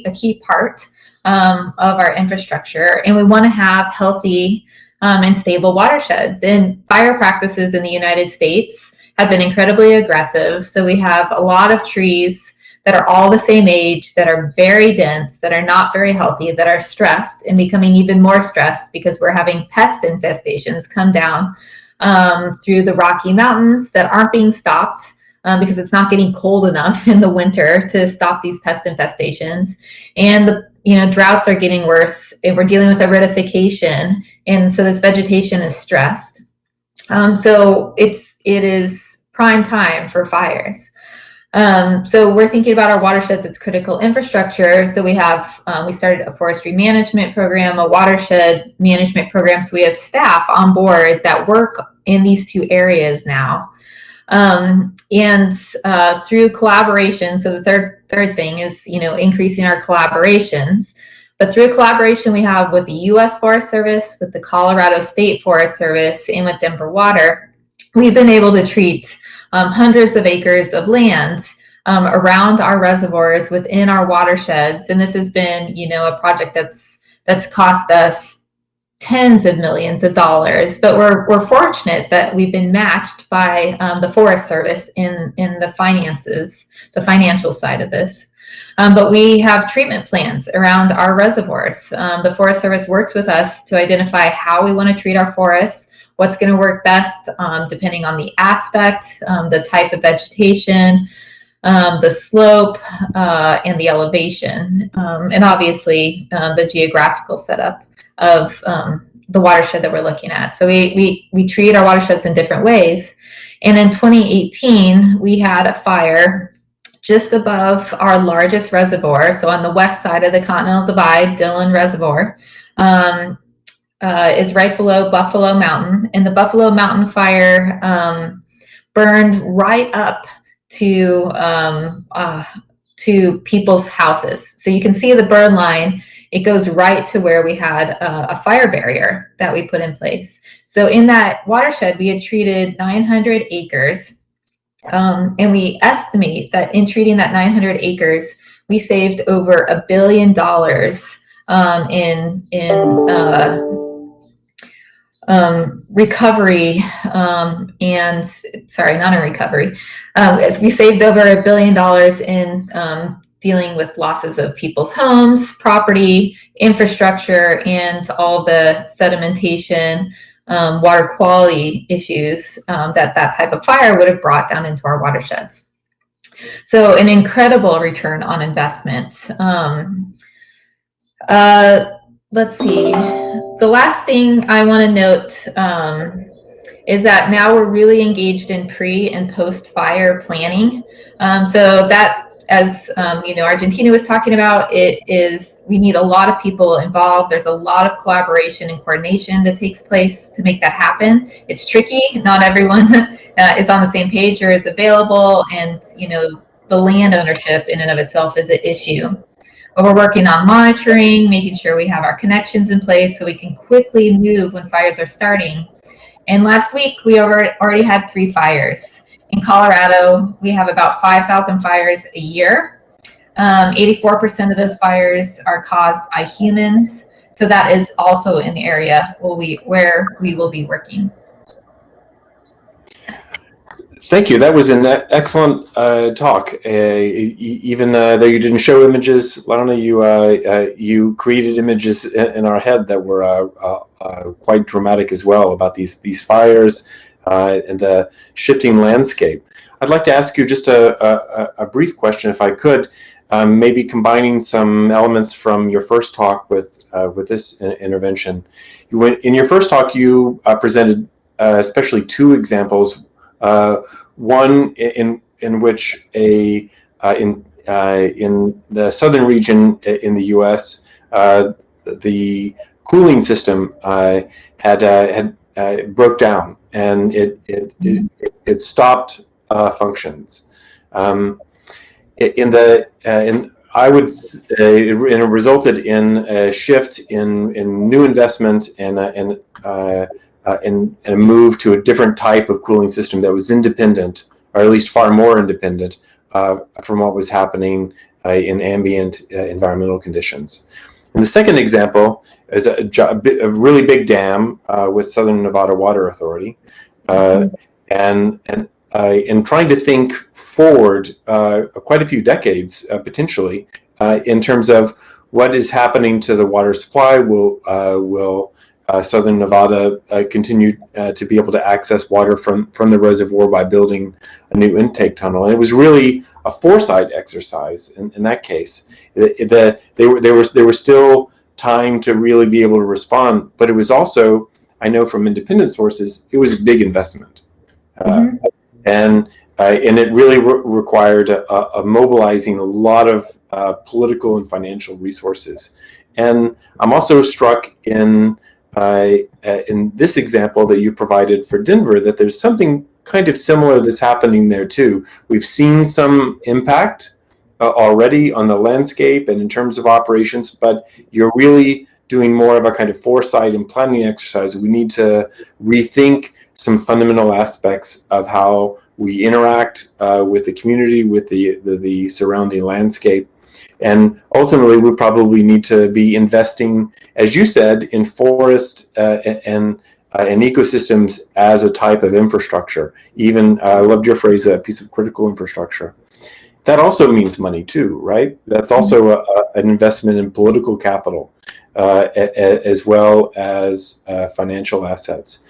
a key part of our infrastructure, and we want to have healthy and stable watersheds. And fire practices in the United States have been incredibly aggressive. So we have a lot of trees that are all the same age, that are very dense, that are not very healthy, that are stressed and becoming even more stressed because we're having pest infestations come down through the Rocky Mountains that aren't being stopped because it's not getting cold enough in the winter to stop these pest infestations. And the droughts are getting worse, and we're dealing with aridification, and so this vegetation is stressed. So it is prime time for fires. So we're thinking about our watersheds as critical infrastructure. So we started a forestry management program, a watershed management program. So we have staff on board that work in these 2 areas now. And through collaboration, so the third thing is, increasing our collaborations. But through collaboration we have with the U.S. Forest Service, with the Colorado State Forest Service, and with Denver Water, we've been able to treat hundreds of acres of land around our reservoirs within our watersheds. And this has been, a project that's cost us tens of millions of dollars, but we're fortunate that we've been matched by the Forest Service in the finances, the financial side of this. But we have treatment plans around our reservoirs. The Forest Service works with us to identify how we want to treat our forests, what's going to work best depending on the aspect, the type of vegetation, the slope, and the elevation, and obviously the geographical setup of the watershed that we're looking at. So we treat our watersheds in different ways. And in 2018, we had a fire just above our largest reservoir. So on the west side of the Continental Divide, Dillon Reservoir is right below Buffalo Mountain. And the Buffalo Mountain fire burned right up to people's houses. So you can see the burn line. It goes right to where we had a fire barrier that we put in place. So in that watershed, we had treated 900 acres. And we estimate that in treating that 900 acres, we saved over $1 billion in recovery and sorry, not in recovery. We saved over $1 billion in dealing with losses of people's homes, property, infrastructure, and all the sedimentation, water quality issues that type of fire would have brought down into our watersheds. So an incredible return on investment. Let's see. The last thing I want to note is that now we're really engaged in pre and post fire planning. So that, as Argentina was talking about, we need a lot of people involved. There's a lot of collaboration and coordination that takes place to make that happen. It's tricky. Not everyone is on the same page or is available, and the land ownership in and of itself is an issue. But we're working on monitoring, making sure we have our connections in place so we can quickly move when fires are starting. And last week, we already had 3 fires. In Colorado, we have about 5,000 fires a year. 84% of those fires are caused by humans. So that is also an area where we will be working. Thank you. That was an excellent talk. Even though you didn't show images, Laurna, you created images in our head that were quite dramatic as well about these fires and the shifting landscape. I'd like to ask you just a brief question, if I could, maybe combining some elements from your first talk with this intervention. In your first talk, you presented especially 2 examples. One in which in the southern region in the U.S., the cooling system had broke down, and it stopped functions. It resulted in a shift in new investment and a move to a different type of cooling system that was independent, or at least far more independent from what was happening in ambient environmental conditions. And the second example is a really big dam with Southern Nevada Water Authority, and in trying to think forward quite a few decades potentially in terms of what is happening to the water supply. Will Southern Nevada continue to be able to access water from the reservoir by building a new intake tunnel? And it was really a foresight exercise in that case. There was still time to really be able to respond, but it was also, I know from independent sources, it was a big investment. And it really required a mobilizing a lot of political and financial resources. And I'm also struck in this example that you provided for Denver, that there's something kind of similar that's happening there too. We've seen some impact already on the landscape and in terms of operations, but you're really doing more of a kind of foresight and planning exercise. We need to rethink some fundamental aspects of how we interact with the community, with the surrounding landscape. And ultimately, we probably need to be investing, as you said, in forest and ecosystems as a type of infrastructure. Even, I loved your phrase, a piece of critical infrastructure. That also means money too, right? That's also an investment in political capital, as well as financial assets.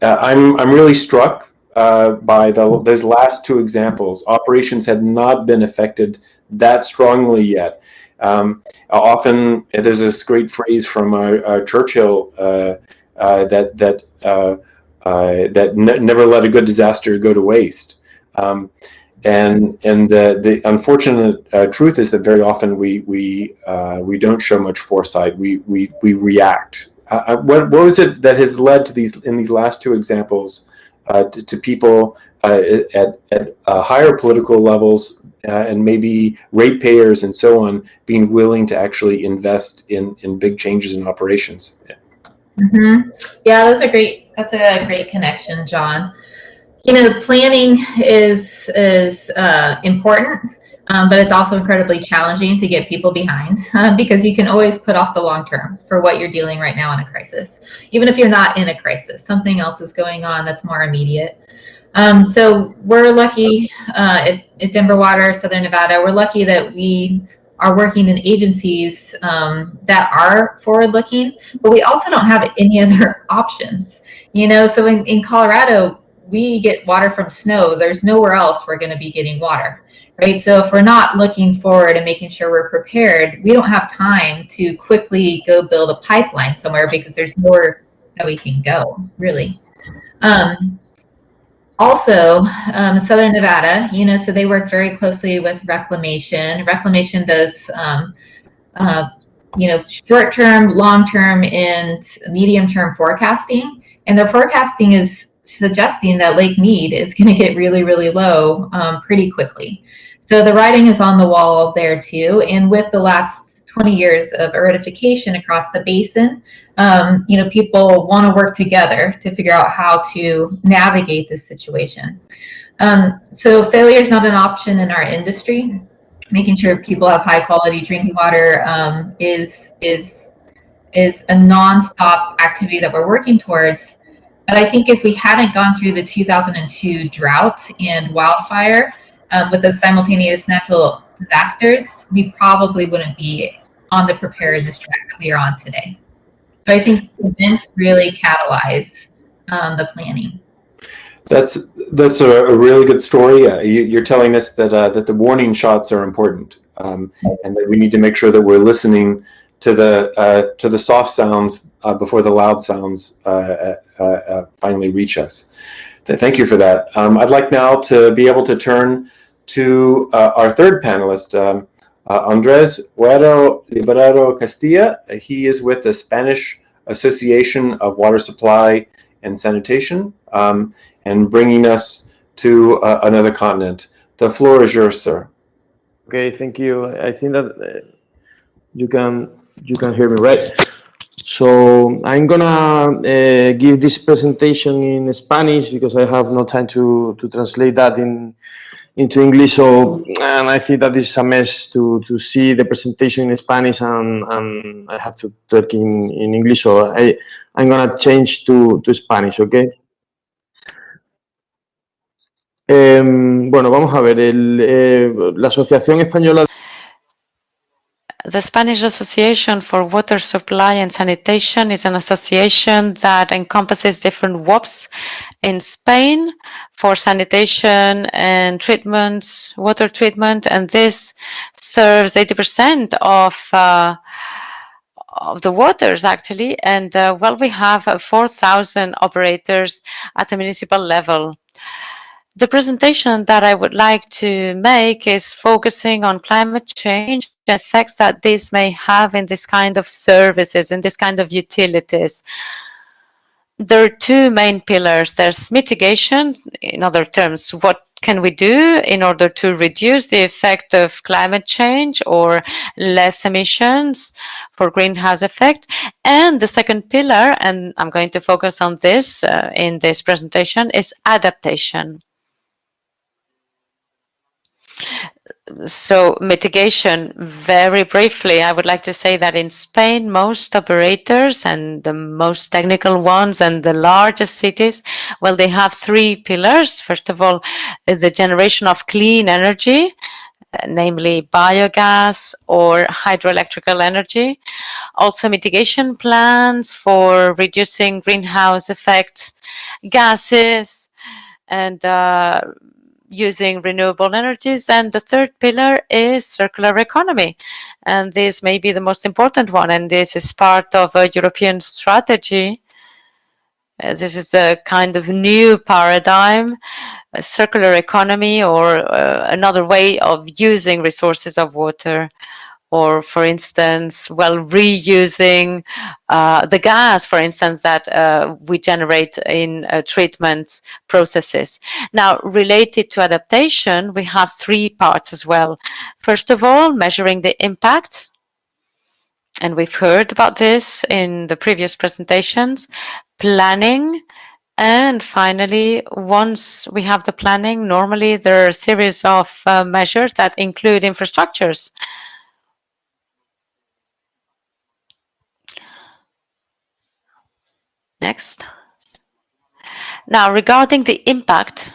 I'm really struck by those last two examples. Operations had not been affected that strongly yet. Often there's this great phrase from Churchill that never let a good disaster go to waste. And the unfortunate truth is that very often we don't show much foresight. We react. What was it that has led to these last two examples to people at higher political levels and maybe ratepayers and so on being willing to actually invest in big changes in operations? Mm-hmm. Yeah, that's a great connection, John. Planning is important, but it's also incredibly challenging to get people behind because you can always put off the long term for what you're dealing right now in a crisis. Even if you're not in a crisis, something else is going on that's more immediate. So we're lucky at Denver Water, Southern Nevada, we're lucky that we are working in agencies that are forward-looking, but we also don't have any other options. So in Colorado, we get water from snow. There's nowhere else we're going to be getting water, right? So if we're not looking forward and making sure we're prepared, we don't have time to quickly go build a pipeline somewhere because there's nowhere that we can go, really. Also, Southern Nevada, so they work very closely with Reclamation. Reclamation does, short-term, long-term, and medium-term forecasting. And their forecasting is suggesting that Lake Mead is going to get really, really low pretty quickly. So the writing is on the wall there too. And with the last 20 years of aridification across the basin, people want to work together to figure out how to navigate this situation. So failure is not an option in our industry. Making sure people have high quality drinking water is a nonstop activity that we're working towards. But I think if we hadn't gone through the 2002 drought and wildfire with those simultaneous natural disasters, we probably wouldn't be on the preparedness track that we are on today. So I think events really catalyze the planning. That's a really good story. You're telling us that the warning shots are important, and that we need to make sure that we're listening to the soft sounds before the loud sounds finally reach us. Thank you for that. I'd like now to be able to turn to our third panelist, Andrés Liberado Castilla. He is with the Spanish Association of Water Supply and Sanitation, and bringing us to another continent. The floor is yours, sir. Okay, thank you. I think that you can hear me, right? So I'm gonna give this presentation in Spanish because I have no time to translate that into English. So, and I think that this is a mess to see the presentation in Spanish and I have to talk in English. So I'm gonna change to Spanish, okay? Bueno, vamos a ver, la Asociación Española. The Spanish Association for Water Supply and Sanitation is an association that encompasses different WOPs in Spain for sanitation and treatment, water treatment, and this serves 80% of the waters actually. And we have 4,000 operators at a municipal level. The presentation that I would like to make is focusing on climate change, the effects that this may have in this kind of services, in this kind of utilities. There are two main pillars. There's mitigation, in other terms, what can we do in order to reduce the effect of climate change or less emissions for greenhouse effect? And the second pillar, and I'm going to focus on this in this presentation, is adaptation. So mitigation, very briefly, I would like to say that in Spain, most operators and the most technical ones and the largest cities, well, they have three pillars. First of all, is the generation of clean energy, namely biogas or hydroelectrical energy. Also mitigation plans for reducing greenhouse effect gases and using renewable energies. And the third pillar is circular economy. And this may be the most important one. And this is part of a European strategy. This is the kind of new paradigm, a circular economy, or another way of using resources of water. Or, for instance, well, reusing the gas, for instance, that we generate in treatment processes. Now, related to adaptation, we have three parts as well. First of all, measuring the impact. And we've heard about this in the previous presentations. Planning. And finally, once we have the planning, normally there are a series of measures that include infrastructures. Next. Now, regarding the impact,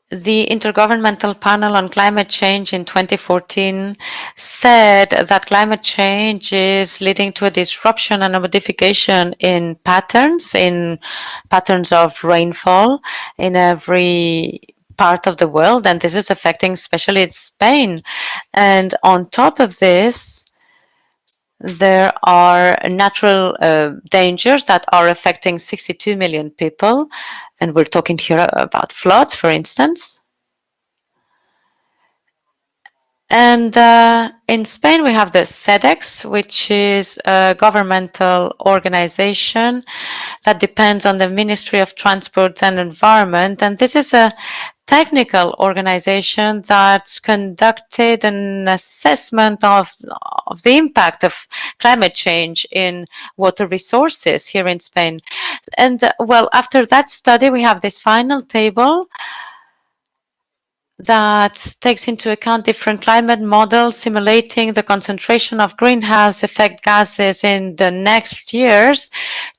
the Intergovernmental Panel on Climate Change in 2014 said that climate change is leading to a disruption and a modification in patterns of rainfall in every part of the world, and this is affecting especially Spain. And on top of this, there are natural dangers that are affecting 62 million people. And we're talking here about floods, for instance. And in Spain, we have the SEDEX, which is a governmental organization that depends on the Ministry of Transport and Environment. And this is a technical organization that conducted an assessment of the impact of climate change in water resources here in Spain. And well, after that study, we have this final table that takes into account different climate models simulating the concentration of greenhouse effect gases in the next years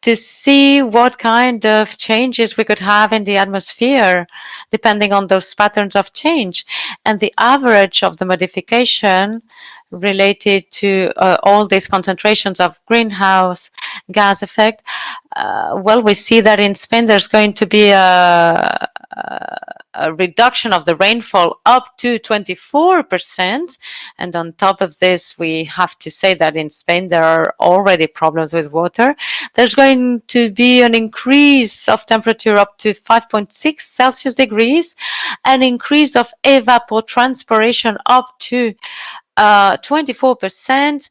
to see what kind of changes we could have in the atmosphere depending on those patterns of change. And the average of the modification related to all these concentrations of greenhouse gas effect, well, we see that in Spain there's going to be a reduction of the rainfall up to 24%. And on top of this, we have to say that in Spain, there are already problems with water. There's going to be an increase of temperature up to 5.6 Celsius degrees, an increase of evapotranspiration up to 24%,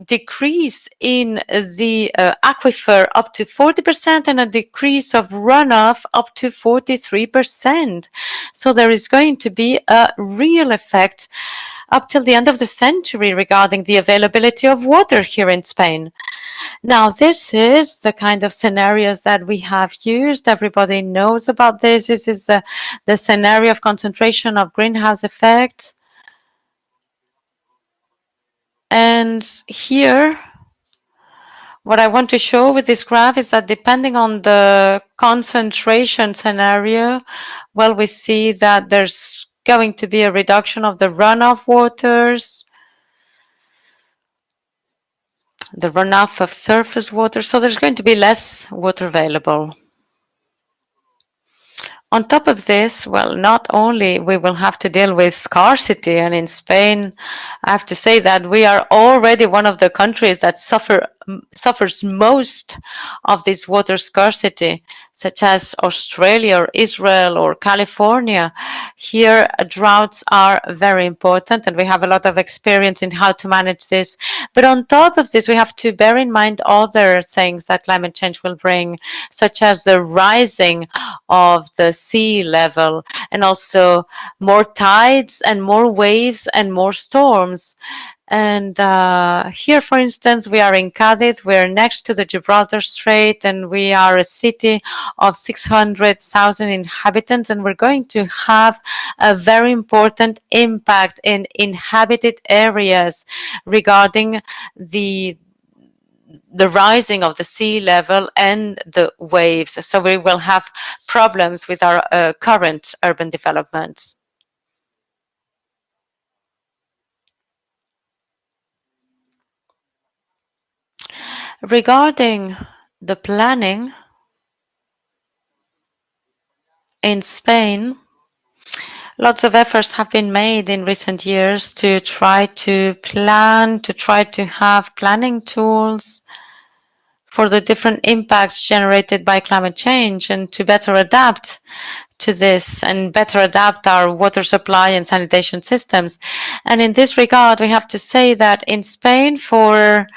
decrease in the aquifer up to 40%, and a decrease of runoff up to 43%. So there is going to be a real effect up till the end of the century regarding the availability of water here in Spain. Now, this is the kind of scenarios that we have used. Everybody knows about this. This is the scenario of concentration of greenhouse effect. And here, what I want to show with this graph is that depending on the concentration scenario, well, we see that there's going to be a reduction of the runoff waters, the runoff of surface water, so there's going to be less water available. On top of this, well, not only we will have to deal with scarcity, and in Spain, I have to say that we are already one of the countries that suffers most of this water scarcity, such as Australia or Israel or California. Here, droughts are very important, and we have a lot of experience in how to manage this. But on top of this, we have to bear in mind other things that climate change will bring, such as the rising of the sea level, and also more tides and more waves and more storms. And here, for instance, we are in Cadiz, we're next to the Gibraltar Strait, and we are a city of 600,000 inhabitants, and we're going to have a very important impact in inhabited areas regarding the rising of the sea level and the waves. So we will have problems with our current urban developments. Regarding the planning in Spain, lots of efforts have been made in recent years to try to plan, to try to have planning tools for the different impacts generated by climate change and to better adapt to this and better adapt our water supply and sanitation systems. And in this regard, we have to say that in Spain, for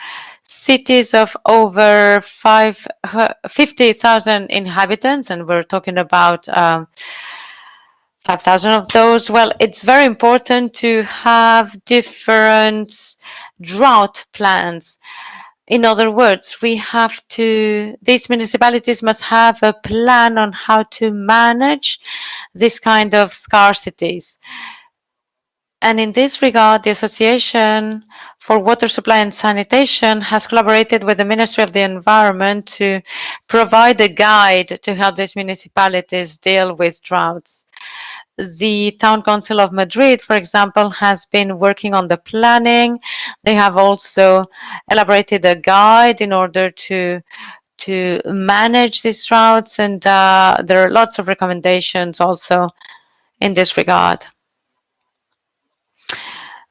cities of over 50,000 inhabitants, and we're talking about 5,000 of those, well, it's very important to have different drought plans. In other words, these municipalities must have a plan on how to manage this kind of scarcities. And in this regard, the Association for Water Supply and Sanitation has collaborated with the Ministry of the Environment to provide a guide to help these municipalities deal with droughts. The Town Council of Madrid, for example, has been working on the planning. They have also elaborated a guide in order to manage these droughts, and there are lots of recommendations also in this regard.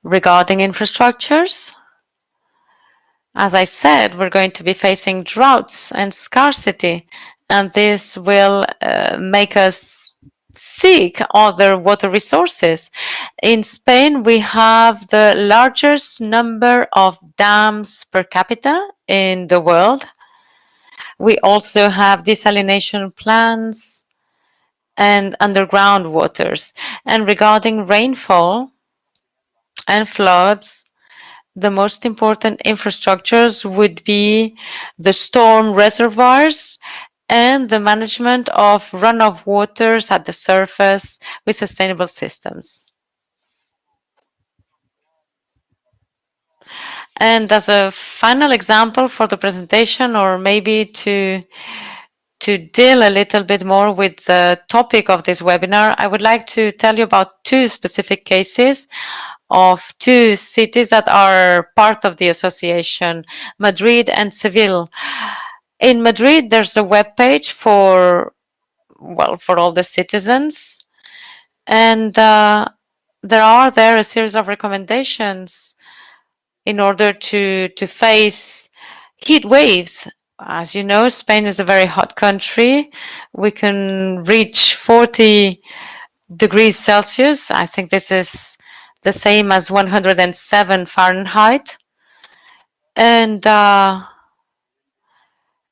Regarding infrastructures, as I said, we're going to be facing droughts and scarcity, and this will make us seek other water resources. In Spain, we have the largest number of dams per capita in the world. We also have desalination plants and underground waters. And regarding rainfall and floods, the most important infrastructures would be the storm reservoirs and the management of runoff waters at the surface with sustainable systems. And as a final example for the presentation, or maybe to deal a little bit more with the topic of this webinar, I would like to tell you about two specific cases of two cities that are part of the association, Madrid and Seville. In Madrid, there's a web page for all the citizens, and there are a series of recommendations in order to face heat waves. As you know, Spain is a very hot country. We can reach 40 degrees Celsius. I think this is the same as 107 Fahrenheit. And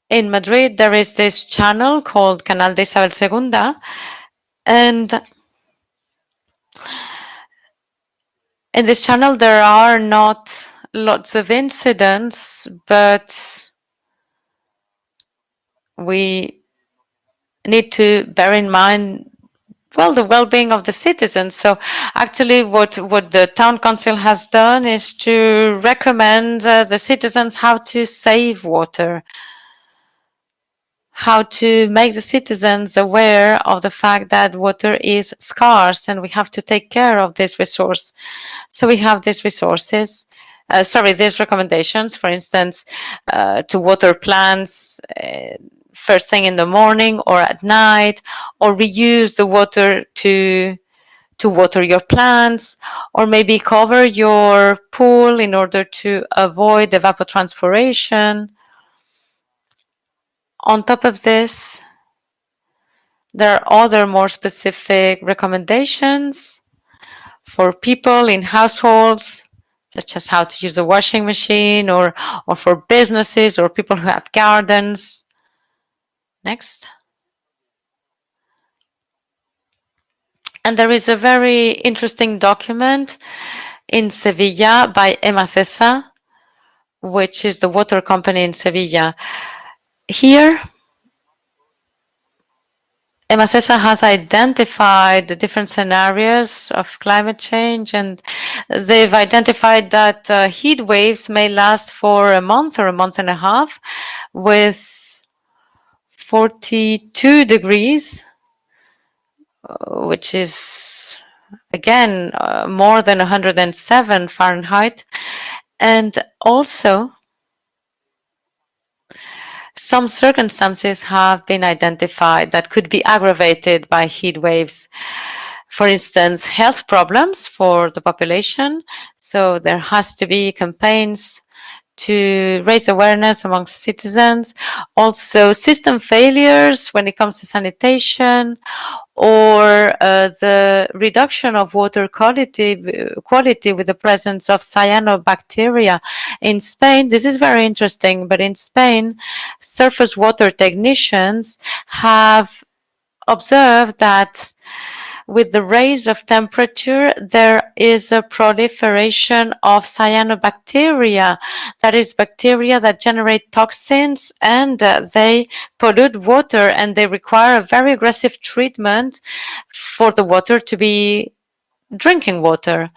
in Madrid, there is this channel called Canal de Isabel II, and in this channel there are not lots of incidents, but we need to bear in mind the well-being of the citizens. So actually what the town council has done is to recommend the citizens how to save water, how to make the citizens aware of the fact that water is scarce and we have to take care of this resource. So we have these resources, these recommendations, for instance, to water plants first thing in the morning or at night, or reuse the water to water your plants, or maybe cover your pool in order to avoid evapotranspiration. On top of this, there are other more specific recommendations for people in households, such as how to use a washing machine, or for businesses or people who have gardens. Next. And there is a very interesting document in Sevilla by EMASESA, which is the water company in Sevilla. Here, EMASESA has identified the different scenarios of climate change, and they've identified that heat waves may last for a month or a month and a half with 42 degrees, which is, again, more than 107 Fahrenheit. And also, some circumstances have been identified that could be aggravated by heat waves. For instance, health problems for the population. So there has to be campaigns to raise awareness amongst citizens. Also, system failures when it comes to sanitation, or the reduction of water quality with the presence of cyanobacteria. In Spain, this is very interesting, but in Spain, surface water technicians have observed that with the rise of temperature, there is a proliferation of cyanobacteria. That is bacteria that generate toxins, and they pollute water, and they require a very aggressive treatment for the water to be drinking water.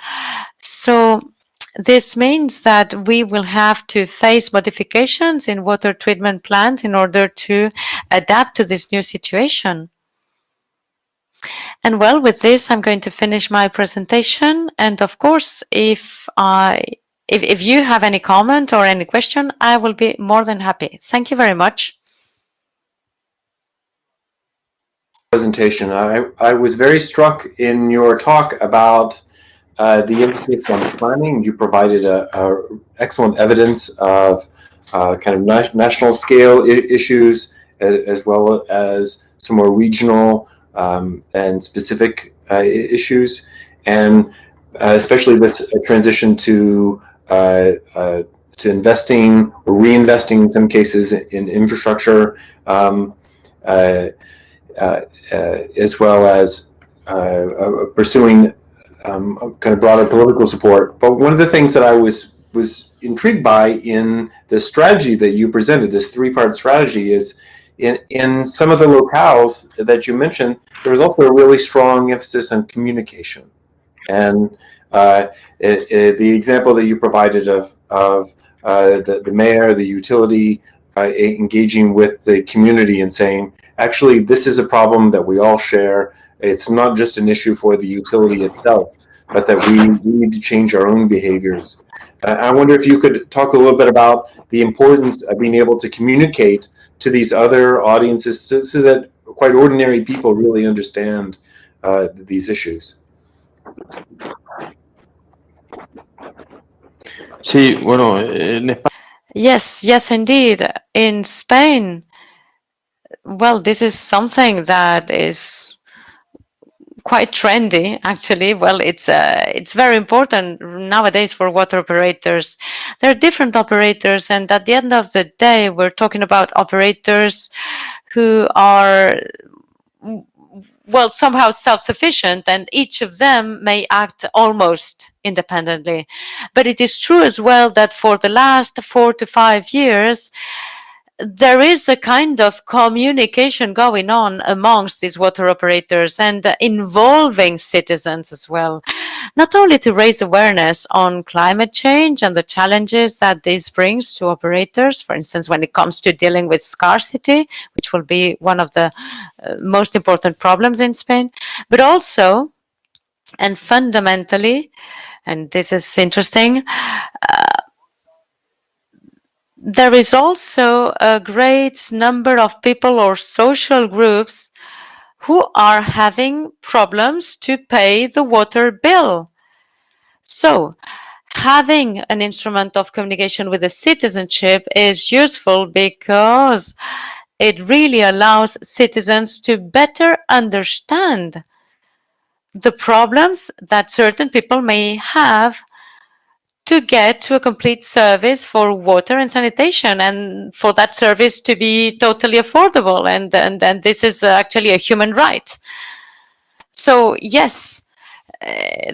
So this means that we will have to face modifications in water treatment plants in order to adapt to this new situation. And well, with this, I'm going to finish my presentation. And of course, if you have any comment or any question, I will be more than happy. Thank you very much. Presentation. I was very struck in your talk about the emphasis on planning. You provided a excellent evidence of kind of national scale issues, as well as some more regional and specific issues, and especially this transition to investing or reinvesting in some cases in infrastructure, as well as pursuing kind of broader political support. But one of the things that I was intrigued by in the strategy that you presented, this three-part strategy, is in some of the locales that you mentioned, there was also a really strong emphasis on communication. And the example that you provided of the mayor, the utility, engaging with the community and saying, actually, this is a problem that we all share. It's not just an issue for the utility itself, but that we need to change our own behaviors. I wonder if you could talk a little bit about the importance of being able to communicate to these other audiences so that quite ordinary people really understand these issues. Sí, bueno, Yes, indeed. In Spain, well, this is something that is quite trendy, actually. Well, it's very important nowadays for water operators. There are different operators, and at the end of the day, we're talking about operators who are, well, somehow self-sufficient, and each of them may act almost independently. But it is true as well that for the last 4 to 5 years, there is a kind of communication going on amongst these water operators and involving citizens as well, not only to raise awareness on climate change and the challenges that this brings to operators, for instance, when it comes to dealing with scarcity, which will be one of the most important problems in Spain, but also, and fundamentally, and this is interesting, there is also a great number of people or social groups who are having problems to pay the water bill. So, having an instrument of communication with the citizenship is useful because it really allows citizens to better understand the problems that certain people may have to get to a complete service for water and sanitation, and for that service to be totally affordable. And this is actually a human right. So yes,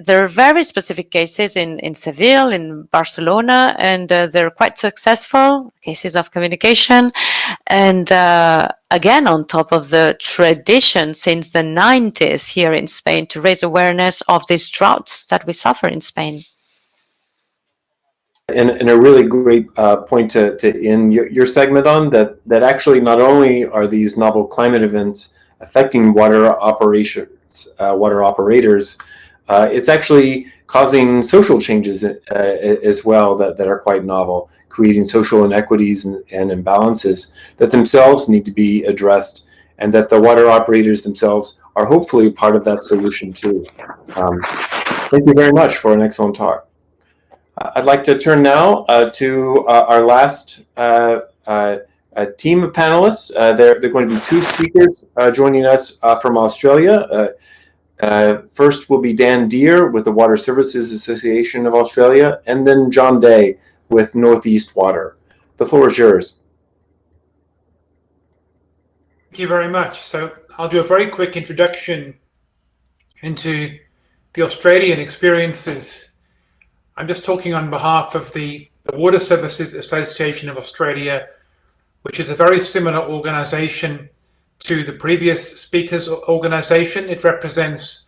there are very specific cases in Seville, in Barcelona, and they're quite successful cases of communication. And again, on top of the tradition since the 90s here in Spain to raise awareness of these droughts that we suffer in Spain. And a really great point to end your segment on, that actually not only are these novel climate events affecting water operators, it's actually causing social changes as well that are quite novel, creating social inequities and imbalances that themselves need to be addressed, and that the water operators themselves are hopefully part of that solution too. Thank you very much for an excellent talk. I'd like to turn now to our last team of panelists. They're going to be two speakers joining us from Australia. First will be Dan Deere with the Water Services Association of Australia, and then John Day with Northeast Water. The floor is yours. Thank you very much. So I'll do a very quick introduction into the Australian experiences. I'm just talking on behalf of the Water Services Association of Australia, which is a very similar organisation to the previous speaker's organisation. It represents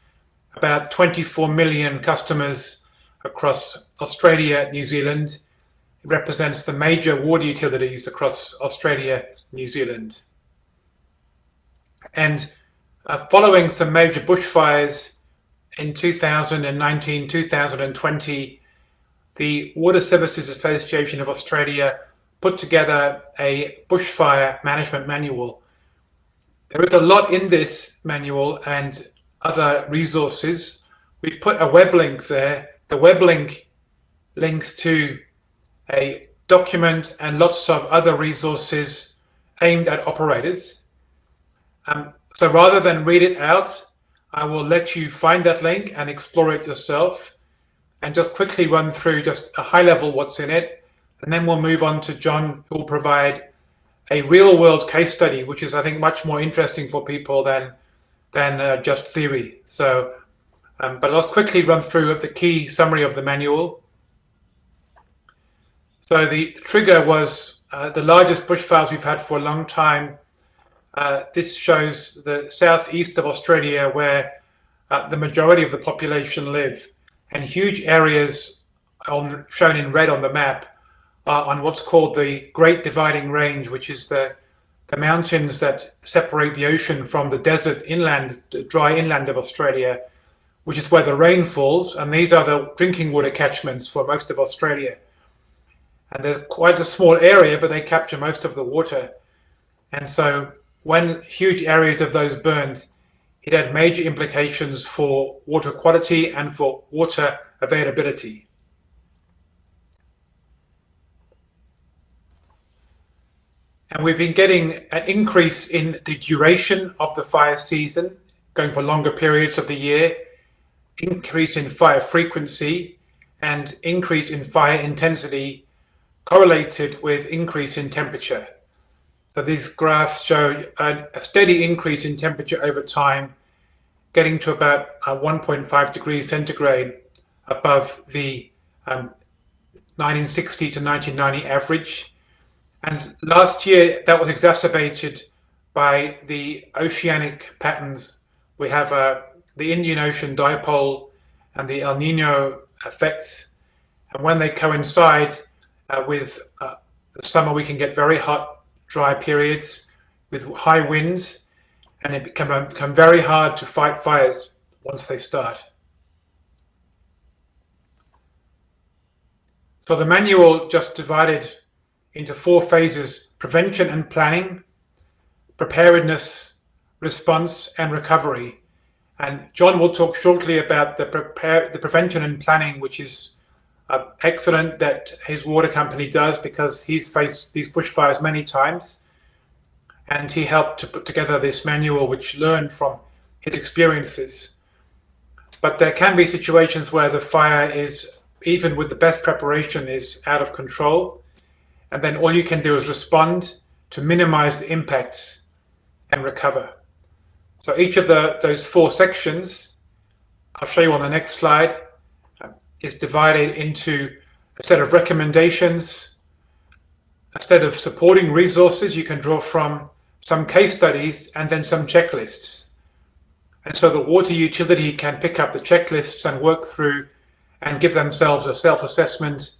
about 24 million customers across Australia, New Zealand. It represents the major water utilities across Australia, New Zealand. And following some major bushfires in 2019, 2020, the Water Services Association of Australia put together a bushfire management manual. There is a lot in this manual and other resources. We've put a web link there. The web link links to a document and lots of other resources aimed at operators. So rather than read it out, I will let you find that link and explore it yourself, and just quickly run through just a high level what's in it. And then we'll move on to John, who will provide a real world case study, which is, I think, much more interesting for people than just theory. So, but let's quickly run through the key summary of the manual. So the trigger was the largest bushfires we've had for a long time. This shows the southeast of Australia, where the majority of the population live, and huge areas shown in red on the map are on what's called the Great Dividing Range, which is the mountains that separate the ocean from the desert inland, dry inland of Australia, which is where the rain falls. And these are the drinking water catchments for most of Australia. And they're quite a small area, but they capture most of the water. And so when huge areas of those burned, it had major implications for water quality and for water availability. And we've been getting an increase in the duration of the fire season, going for longer periods of the year, increase in fire frequency, and increase in fire intensity correlated with increase in temperature. So these graphs show a steady increase in temperature over time, getting to about 1.5 degrees centigrade above the 1960 to 1990 average. And last year, that was exacerbated by the oceanic patterns. We have the Indian Ocean dipole and the El Nino effects. And when they coincide with the summer, we can get very hot, dry periods with high winds, and it become very hard to fight fires once they start. So the manual just divided into 4 phases: prevention and planning, preparedness, response, and recovery. And John will talk shortly about the prevention and planning, which is excellent that his water company does, because he's faced these bushfires many times, and he helped to put together this manual which learned from his experiences. But there can be situations where the fire is, even with the best preparation, is out of control, and then all you can do is respond to minimize the impacts and recover. So each of those 4 sections I'll show you on the next slide, is divided into a set of recommendations, a set of supporting resources you can draw from, some case studies, and then some checklists. And so the water utility can pick up the checklists and work through and give themselves a self-assessment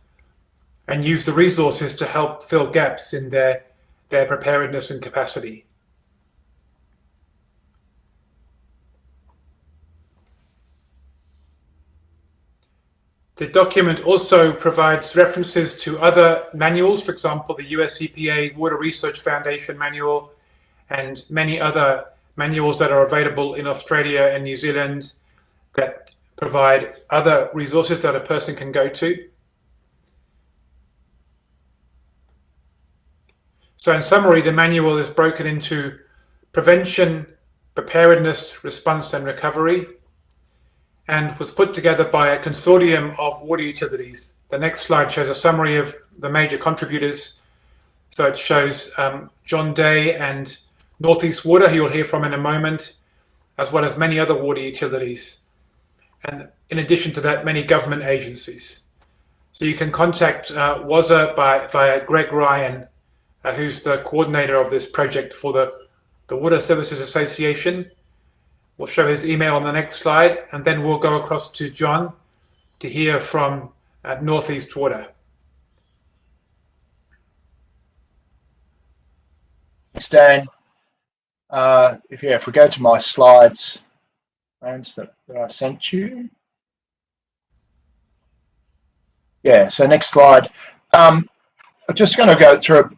and use the resources to help fill gaps in their preparedness and capacity. The document also provides references to other manuals, for example, the US EPA Water Research Foundation manual and many other manuals that are available in Australia and New Zealand that provide other resources that a person can go to. So in summary, the manual is broken into prevention, preparedness, response and recovery, and was put together by a consortium of water utilities. The next slide shows a summary of the major contributors. So it shows John Day and Northeast Water, who you'll hear from in a moment, as well as many other water utilities. And in addition to that, many government agencies. So you can contact WSAA via Greg Ryan, who's the coordinator of this project for the Water Services Association. We'll show his email on the next slide, and then we'll go across to John to hear from Northeast Water. Thanks, Dan. If we go to my slides, that I sent you. Yeah, so next slide. I'm just going to go through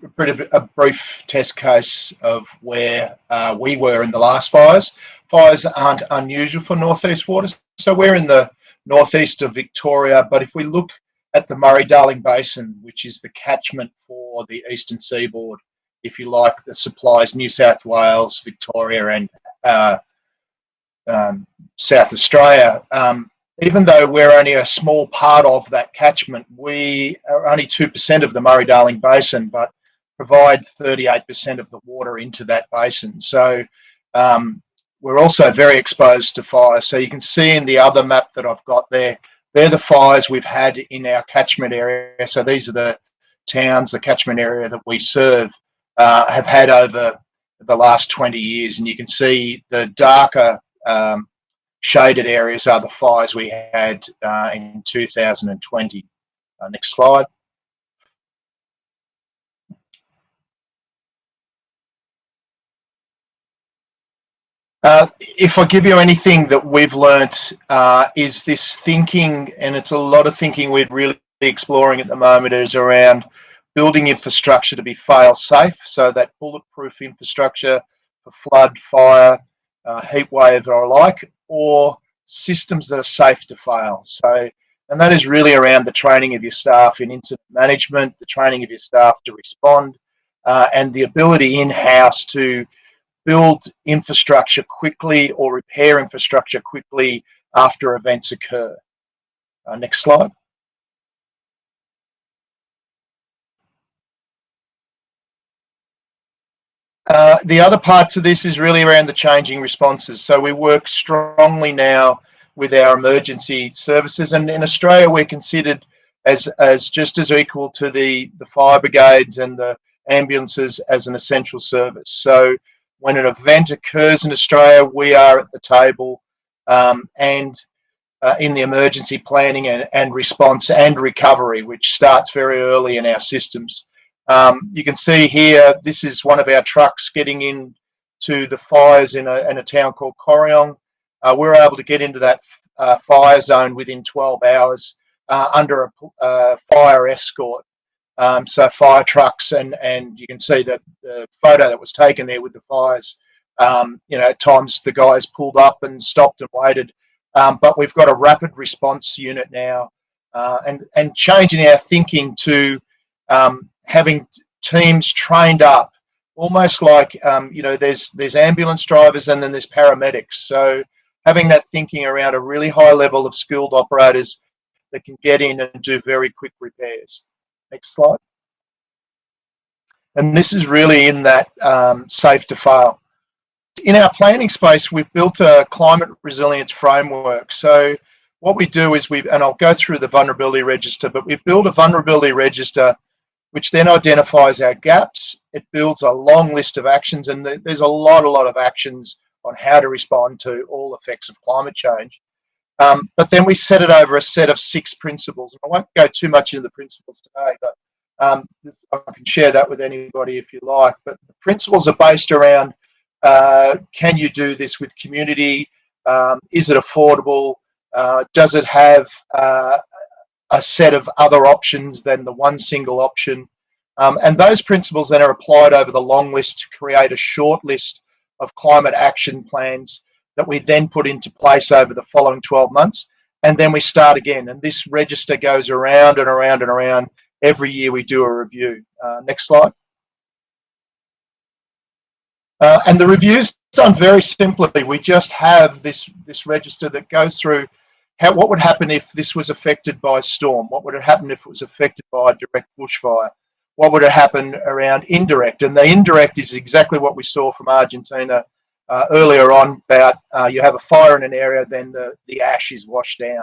a brief test case of where we were in the last fires. Fires aren't unusual for Northeast Water. So we're in the northeast of Victoria, but if we look at the Murray-Darling Basin, which is the catchment for the eastern seaboard, if you like, that supplies New South Wales, Victoria and South Australia, even though we're only a small part of that catchment, we are only 2% of the Murray-Darling Basin, but provide 38% of the water into that basin. So we're also very exposed to fire. So you can see in the other map that I've got there, they're the fires we've had in our catchment area. So these are the towns, the catchment area that we serve, have had over the last 20 years. And you can see the darker shaded areas are the fires we had in 2020. Next slide. If I give you anything that we've learnt is this thinking, and it's a lot of thinking we're really exploring at the moment, is around building infrastructure to be fail-safe, so that bulletproof infrastructure for flood, fire, heat wave or like, or systems that are safe to fail. So, and that is really around the training of your staff in incident management, the training of your staff to respond, and the ability in-house to build infrastructure quickly or repair infrastructure quickly after events occur. Next slide. The other part to this is really around the changing responses. So we work strongly now with our emergency services, and in Australia we're considered as just as equal to the fire brigades and the ambulances as an essential service. So when an event occurs in Australia, we are at the table and in the emergency planning and response and recovery, which starts very early in our systems. You can see here, this is one of our trucks getting into the fires in a town called Corryong. We're able to get into that fire zone within 12 hours under a fire escort. So fire trucks, and you can see that the photo that was taken there with the fires, you know, at times the guys pulled up and stopped and waited, but we've got a rapid response unit now, and changing our thinking to having teams trained up, almost like, you know, there's ambulance drivers and then there's paramedics. So having that thinking around a really high level of skilled operators that can get in and do very quick repairs. Next slide. And this is really in that safe to fail. in our planning space, we've built a climate resilience framework. So what we do is and I'll go through the vulnerability register, but we build a vulnerability register which then identifies our gaps. It builds a long list of actions, and there's a lot of actions on how to respond to all effects of climate change. But then we set it over a set of 6 principles. And I won't go too much into the principles today, but I can share that with anybody if you like. But the principles are based around, can you do this with community? Is it affordable? Does it have a set of other options than the one single option? And those principles then are applied over the long list to create a short list of climate action plans that we then put into place over the following 12 months. And then we start again. And this register goes around and around and around. Every year we do a review. Next slide. And the review's done very simply. We just have this register that goes through what would happen if this was affected by storm? What would have happened if it was affected by direct bushfire? What would have happened around indirect? And the indirect is exactly what we saw from Argentina earlier on, about you have a fire in an area, then the ash is washed down.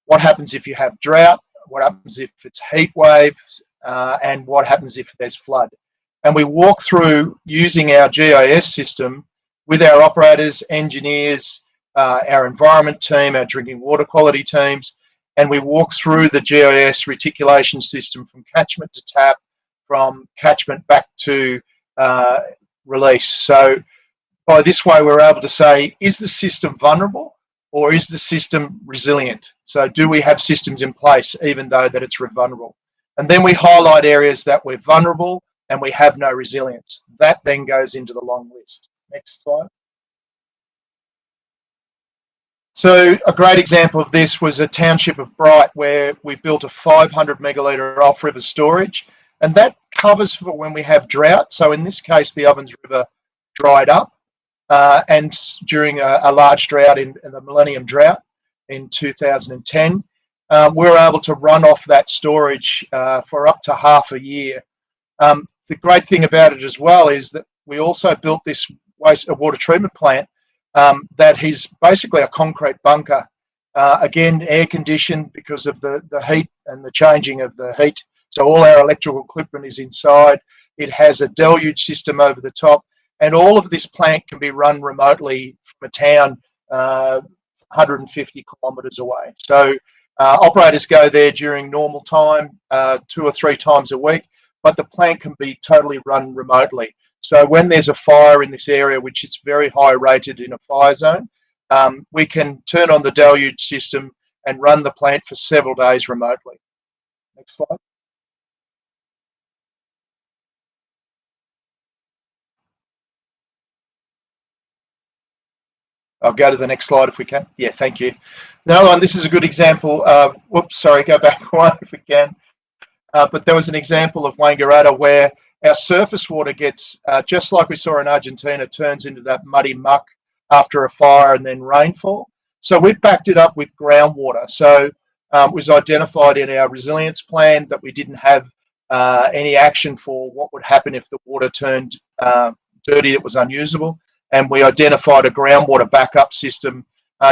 What happens if you have drought? What happens if it's heat waves? And what happens if there's flood? And we walk through using our GIS system with our operators, engineers, our environment team, our drinking water quality teams, and we walk through the GIS reticulation system from catchment to tap, from catchment back to release. So by this way, we're able to say, is the system vulnerable or is the system resilient? So do we have systems in place even though that it's vulnerable? And then we highlight areas that we're vulnerable and we have no resilience. That then goes into the long list. Next slide. So a great example of this was a township of Bright, where we built a 500 megalitre off-river storage, and that covers for when we have drought. So in this case, the Ovens River dried up, and during a large drought in the Millennium Drought in 2010, we were able to run off that storage for up to half a year. The great thing about it as well is that we also built this water treatment plant that is basically a concrete bunker, again air conditioned because of the heat and the changing of the heat. So all our electrical equipment is inside. It has a deluge system over the top, and all of this plant can be run remotely from a town 150 kilometres away. So operators go there during normal time 2 or 3 times a week, but the plant can be totally run remotely. So when there's a fire in this area, which is very high rated in a fire zone, we can turn on the deluge system and run the plant for several days remotely. Next slide. I'll go to the next slide if we can. Yeah, thank you. Another one, this is a good example. Whoops, sorry, go back one if we can. But there was an example of Wangaratta where our surface water gets, just like we saw in Argentina, turns into that muddy muck after a fire and then rainfall. So we backed it up with groundwater. So it was identified in our resilience plan that we didn't have any action for what would happen if the water turned dirty, it was unusable. And we identified a groundwater backup system,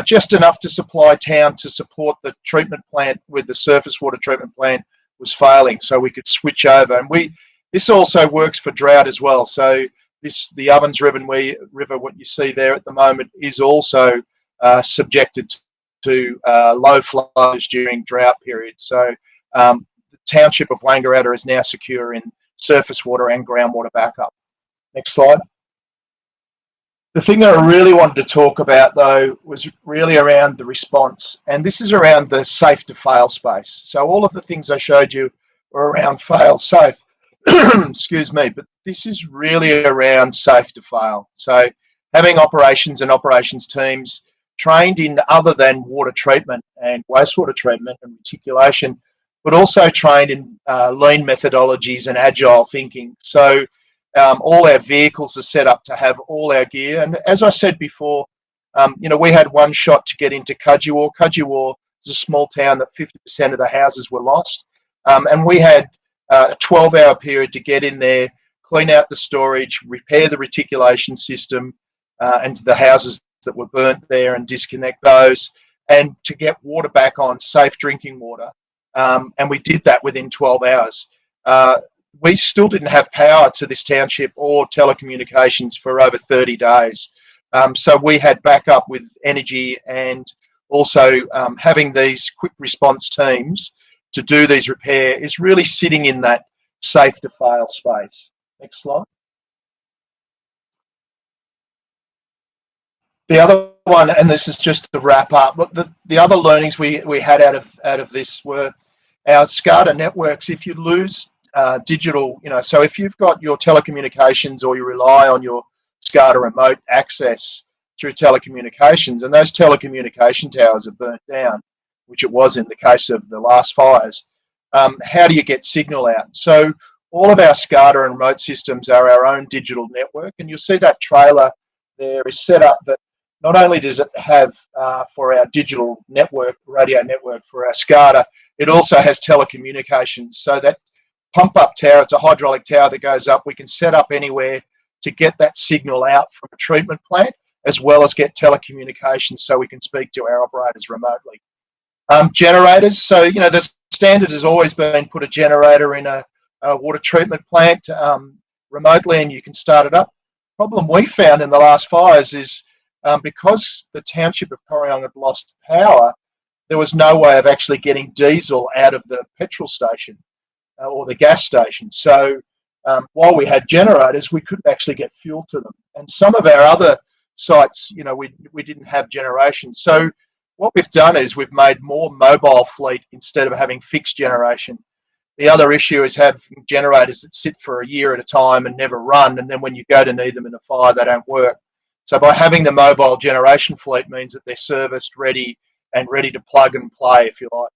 just enough to supply town to support the treatment plant with the surface water treatment plant was failing. So we could switch over. And this also works for drought as well. So the Ovens River, what you see there at the moment, is also subjected to low flows during drought periods. So the township of Wangaratta is now secure in surface water and groundwater backup. Next slide. The thing that I really wanted to talk about, though, was really around the response. And this is around the safe to fail space. So all of the things I showed you were around fail safe. Excuse me, but this is really around safe to fail. So having operations and operations teams trained in other than water treatment and wastewater treatment and reticulation, but also trained in lean methodologies and agile thinking. So all our vehicles are set up to have all our gear. And as I said before, we had one shot to get into Kajiwar. Kajiwar is a small town that 50% of the houses were lost. And we had a 12-hour period to get in there, clean out the storage, repair the reticulation system and the houses that were burnt there and disconnect those, and to get water back on, safe drinking water. And we did that within 12 hours. We still didn't have power to this township or telecommunications for over 30 days. So we had backup with energy, and also having these quick response teams to do these repair is really sitting in that safe to fail space. Next slide. The other one, and this is just to wrap up, but the other learnings we had out of this were our SCADA networks. If you lose digital, so if you've got your telecommunications or you rely on your SCADA remote access through telecommunications, and those telecommunication towers are burnt down, which it was in the case of the last fires, how do you get signal out? So all of our SCADA and remote systems are our own digital network, and you'll see that trailer there is set up that not only does it have for our digital network, radio network for our SCADA, it also has telecommunications. So that pump-up tower, it's a hydraulic tower that goes up. We can set up anywhere to get that signal out from a treatment plant, as well as get telecommunications so we can speak to our operators remotely. Generators, so the standard has always been put a generator in a water treatment plant remotely and you can start it up. Problem we found in the last fires is because the township of Corryong had lost power, there was no way of actually getting diesel out of the petrol station or the gas station. So while we had generators, we couldn't actually get fuel to them. And some of our other sites, we didn't have generation. So what we've done is we've made more mobile fleet instead of having fixed generation. The other issue is having generators that sit for a year at a time and never run, and then when you go to need them in a fire, they don't work. So by having the mobile generation fleet means that they're serviced, ready, and ready to plug and play, if you like.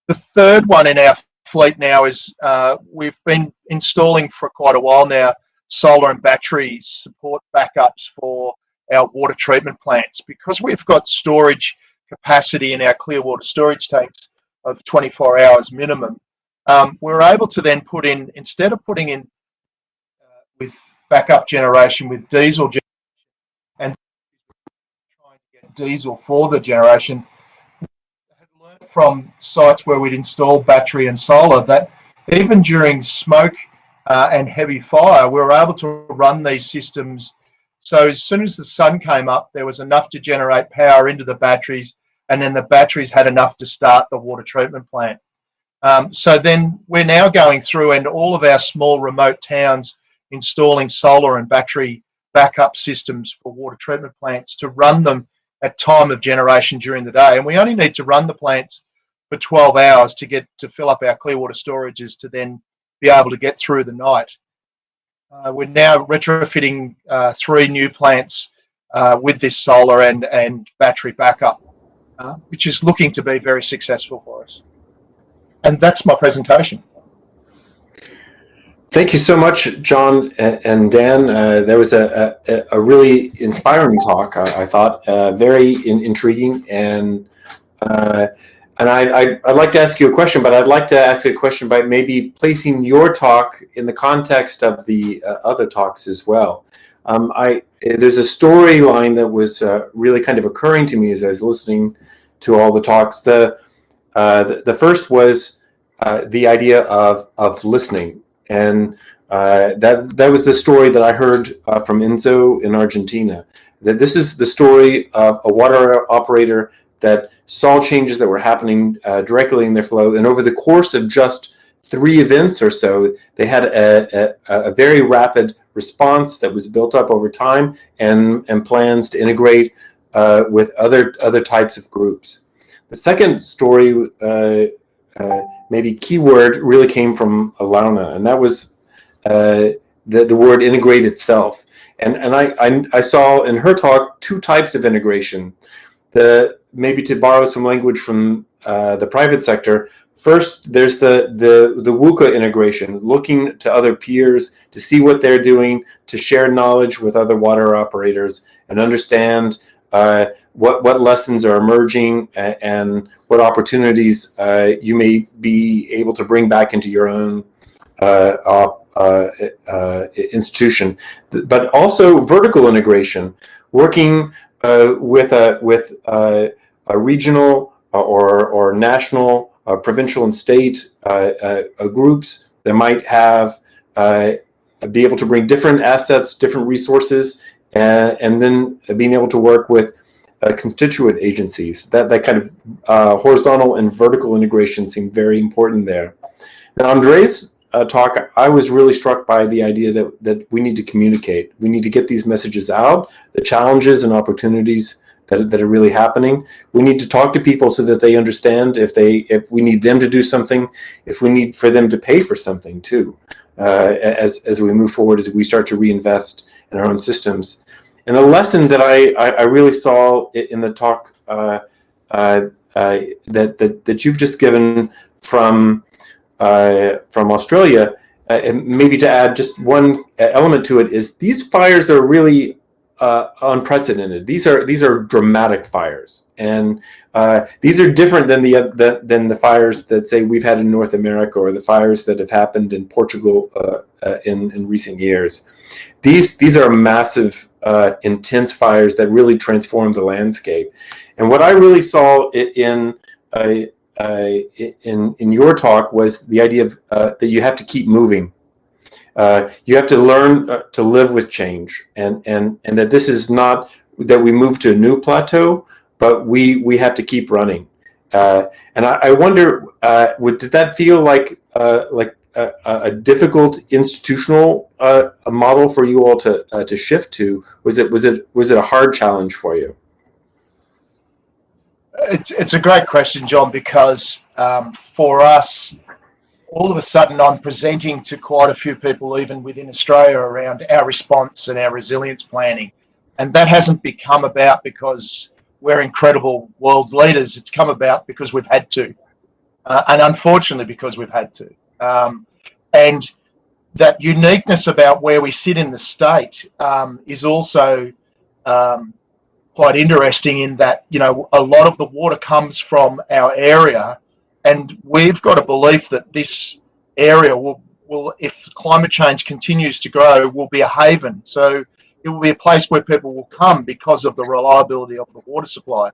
The third one in our fleet now is we've been installing for quite a while now solar and battery support backups for our water treatment plants. Because we've got storage capacity in our clear water storage tanks of 24 hours minimum, we're able to then put in, instead of putting in with backup generation with diesel generation and trying to get diesel for the generation, had learned from sites where we'd installed battery and solar that even during smoke and heavy fire, we were able to run these systems. So as soon as the sun came up, there was enough to generate power into the batteries, and then the batteries had enough to start the water treatment plant. So then we're now going through, and all of our small remote towns installing solar and battery backup systems for water treatment plants to run them at time of generation during the day. And we only need to run the plants for 12 hours to fill up our clear water storages to then be able to get through the night. We're now retrofitting 3 new plants with this solar and battery backup, which is looking to be very successful for us. And that's my presentation. Thank you so much, John and Dan. That was a really inspiring talk. I thought very intriguing, and I'd like to ask you a question, but I'd like to ask a question by maybe placing your talk in the context of the other talks as well. There's a storyline that was really kind of occurring to me as I was listening to all the talks. The first was the idea of listening. And that was the story that I heard from Enzo in Argentina. That this is the story of a water operator that saw changes that were happening directly in their flow, and over the course of just 3 events or so, they had a very rapid response that was built up over time, and plans to integrate with other types of groups. The second story, maybe keyword, really came from Laurna, and that was the word integrate itself. And I saw in her talk 2 types of integration. Maybe to borrow some language from the private sector, first there's the WUCA integration, looking to other peers to see what they're doing, to share knowledge with other water operators and understand what lessons are emerging and what opportunities you may be able to bring back into your own institution, but also vertical integration, working with a regional or national, provincial and state groups that might have be able to bring different assets, different resources, and then being able to work with constituent agencies. That kind of horizontal and vertical integration seemed very important there. And Andre's talk, I was really struck by the idea that we need to communicate. We need to get these messages out, the challenges and opportunities that are really happening. We need to talk to people so that they understand if we need them to do something, if we need for them to pay for something too, as we move forward, as we start to reinvest in our own systems. And the lesson that I really saw in the talk that you've just given from Australia, and maybe to add just one element to it, is these fires are really unprecedented. These are dramatic fires, and these are different than the fires that, say, we've had in North America, or the fires that have happened in Portugal in recent years. These are massive, intense fires that really transform the landscape. And what I really saw in your talk was the idea of that you have to keep moving. You have to learn to live with change, and that this is not that we move to a new plateau, but we have to keep running. And I wonder, did that feel like a difficult institutional model for you all to shift to? Was it a hard challenge for you? It's a great question, John, because for us, all of a sudden I'm presenting to quite a few people, even within Australia, around our response and our resilience planning. And that hasn't become about because we're incredible world leaders. It's come about because we've had to. And unfortunately, because we've had to. And that uniqueness about where we sit in the state is also quite interesting, in that, you know, a lot of the water comes from our area, and we've got a belief that this area will, if climate change continues to grow, will be a haven. So it will be a place where people will come because of the reliability of the water supply.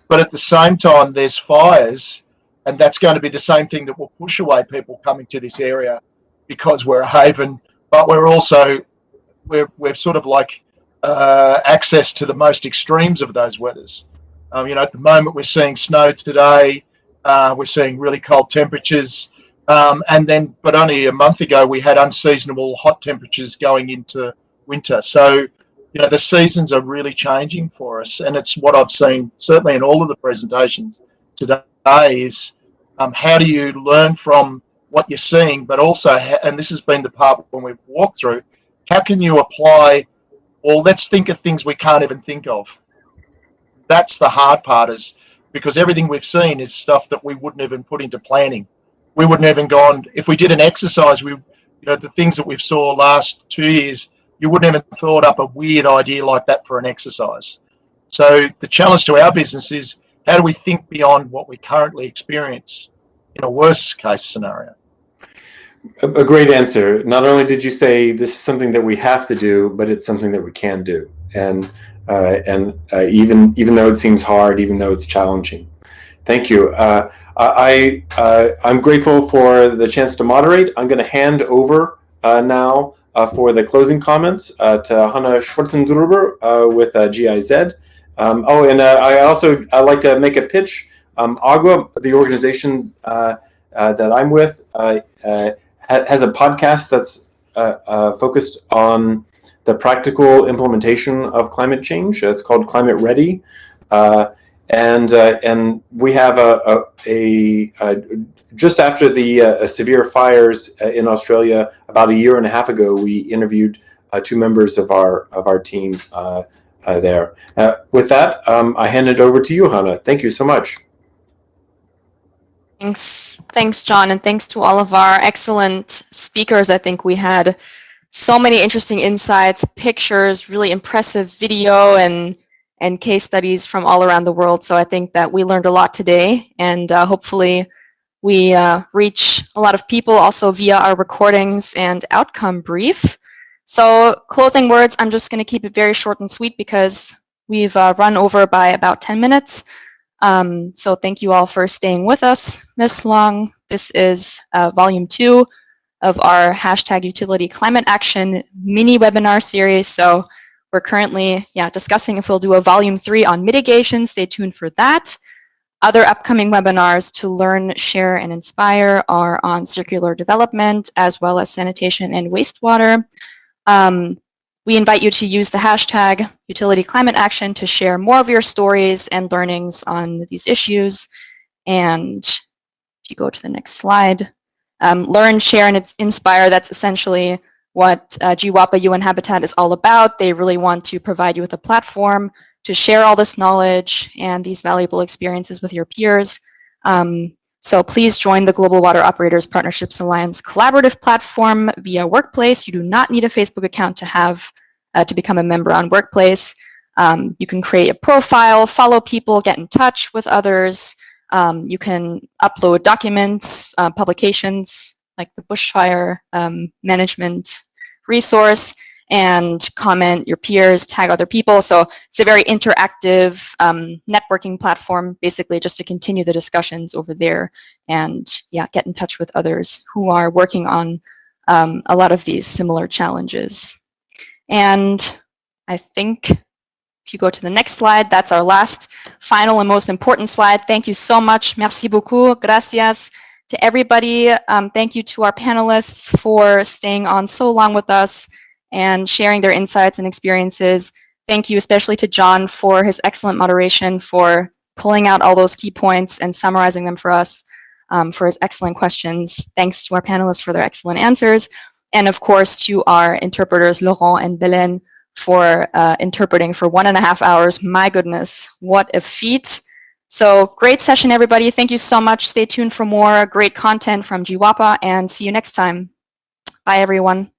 But at the same time, there's fires, and that's going to be the same thing that will push away people coming to this area, because we're a haven, but we're also, we're sort of like access to the most extremes of those weathers. You know, at the moment we're seeing snow today, we're seeing really cold temperatures, but only a month ago we had unseasonable hot temperatures going into winter. So, you know, the seasons are really changing for us, and it's what I've seen certainly in all of the presentations today is how do you learn from what you're seeing, but also, and this has been the part when we've walked through, how can you apply, well, let's think of things we can't even think of. That's the hard part, is because everything we've seen is stuff that we wouldn't even put into planning. We wouldn't even gone, if we did an exercise, you know, the things that we've saw last 2 years, you wouldn't even thought up a weird idea like that for an exercise. So the challenge to our business is, how do we think beyond what we currently experience in a worst case scenario? A great answer. Not only did you say this is something that we have to do, but it's something that we can do. And even though it seems hard, even though it's challenging. Thank you. I'm grateful for the chance to moderate. I'm going to hand over now for the closing comments to Hanna Schwarzendruber with GIZ. I'd like to make a pitch. Agua, the organization that I'm with, has a podcast that's focused on the practical implementation of climate change. It's called Climate Ready, and we have just after the severe fires in Australia about a year and a half ago, we interviewed 2 members of our team there. With that, I hand it over to you, Hanna. Thank you so much. Thanks, John, and thanks to all of our excellent speakers. I think we had so many interesting insights, pictures, really impressive video, and case studies from all around the world. So I think that we learned a lot today, and hopefully We reach a lot of people also via our recordings and outcome brief. So closing words, I'm just going to keep it very short and sweet because we've run over by about 10 minutes. So thank you all for staying with us this long. This is volume 2 of our #Utility Climate Action mini webinar series. So we're currently discussing if we'll do a volume 3 on mitigation. Stay tuned for that. Other upcoming webinars to learn, share, and inspire are on circular development as well as sanitation and wastewater. We invite you to use the #UtilityClimateAction to share more of your stories and learnings on these issues. And if you go to the next slide, learn, share, and inspire. That's essentially what GWAPA UN Habitat is all about. They really want to provide you with a platform to share all this knowledge and these valuable experiences with your peers. So please join the Global Water Operators Partnerships Alliance collaborative platform via Workplace. You do not need a Facebook account to have to become a member on Workplace. You can create a profile, follow people, get in touch with others. You can upload documents, publications like the bushfire management resource, and comment your peers, tag other people. So it's a very interactive networking platform, basically just to continue the discussions over there and get in touch with others who are working on a lot of these similar challenges. And I think if you go to the next slide, that's our last, final, and most important slide. Thank you so much. Merci beaucoup. Gracias to everybody. Thank you to our panelists for staying on so long with us and sharing their insights and experiences. Thank you especially to John for his excellent moderation, for pulling out all those key points and summarizing them for us, for his excellent questions. Thanks to our panelists for their excellent answers. And of course to our interpreters, Laurent and Belen, for interpreting for 1.5 hours. My goodness, what a feat. So great session, everybody. Thank you so much. Stay tuned for more great content from GWAPA, and see you next time. Bye, everyone.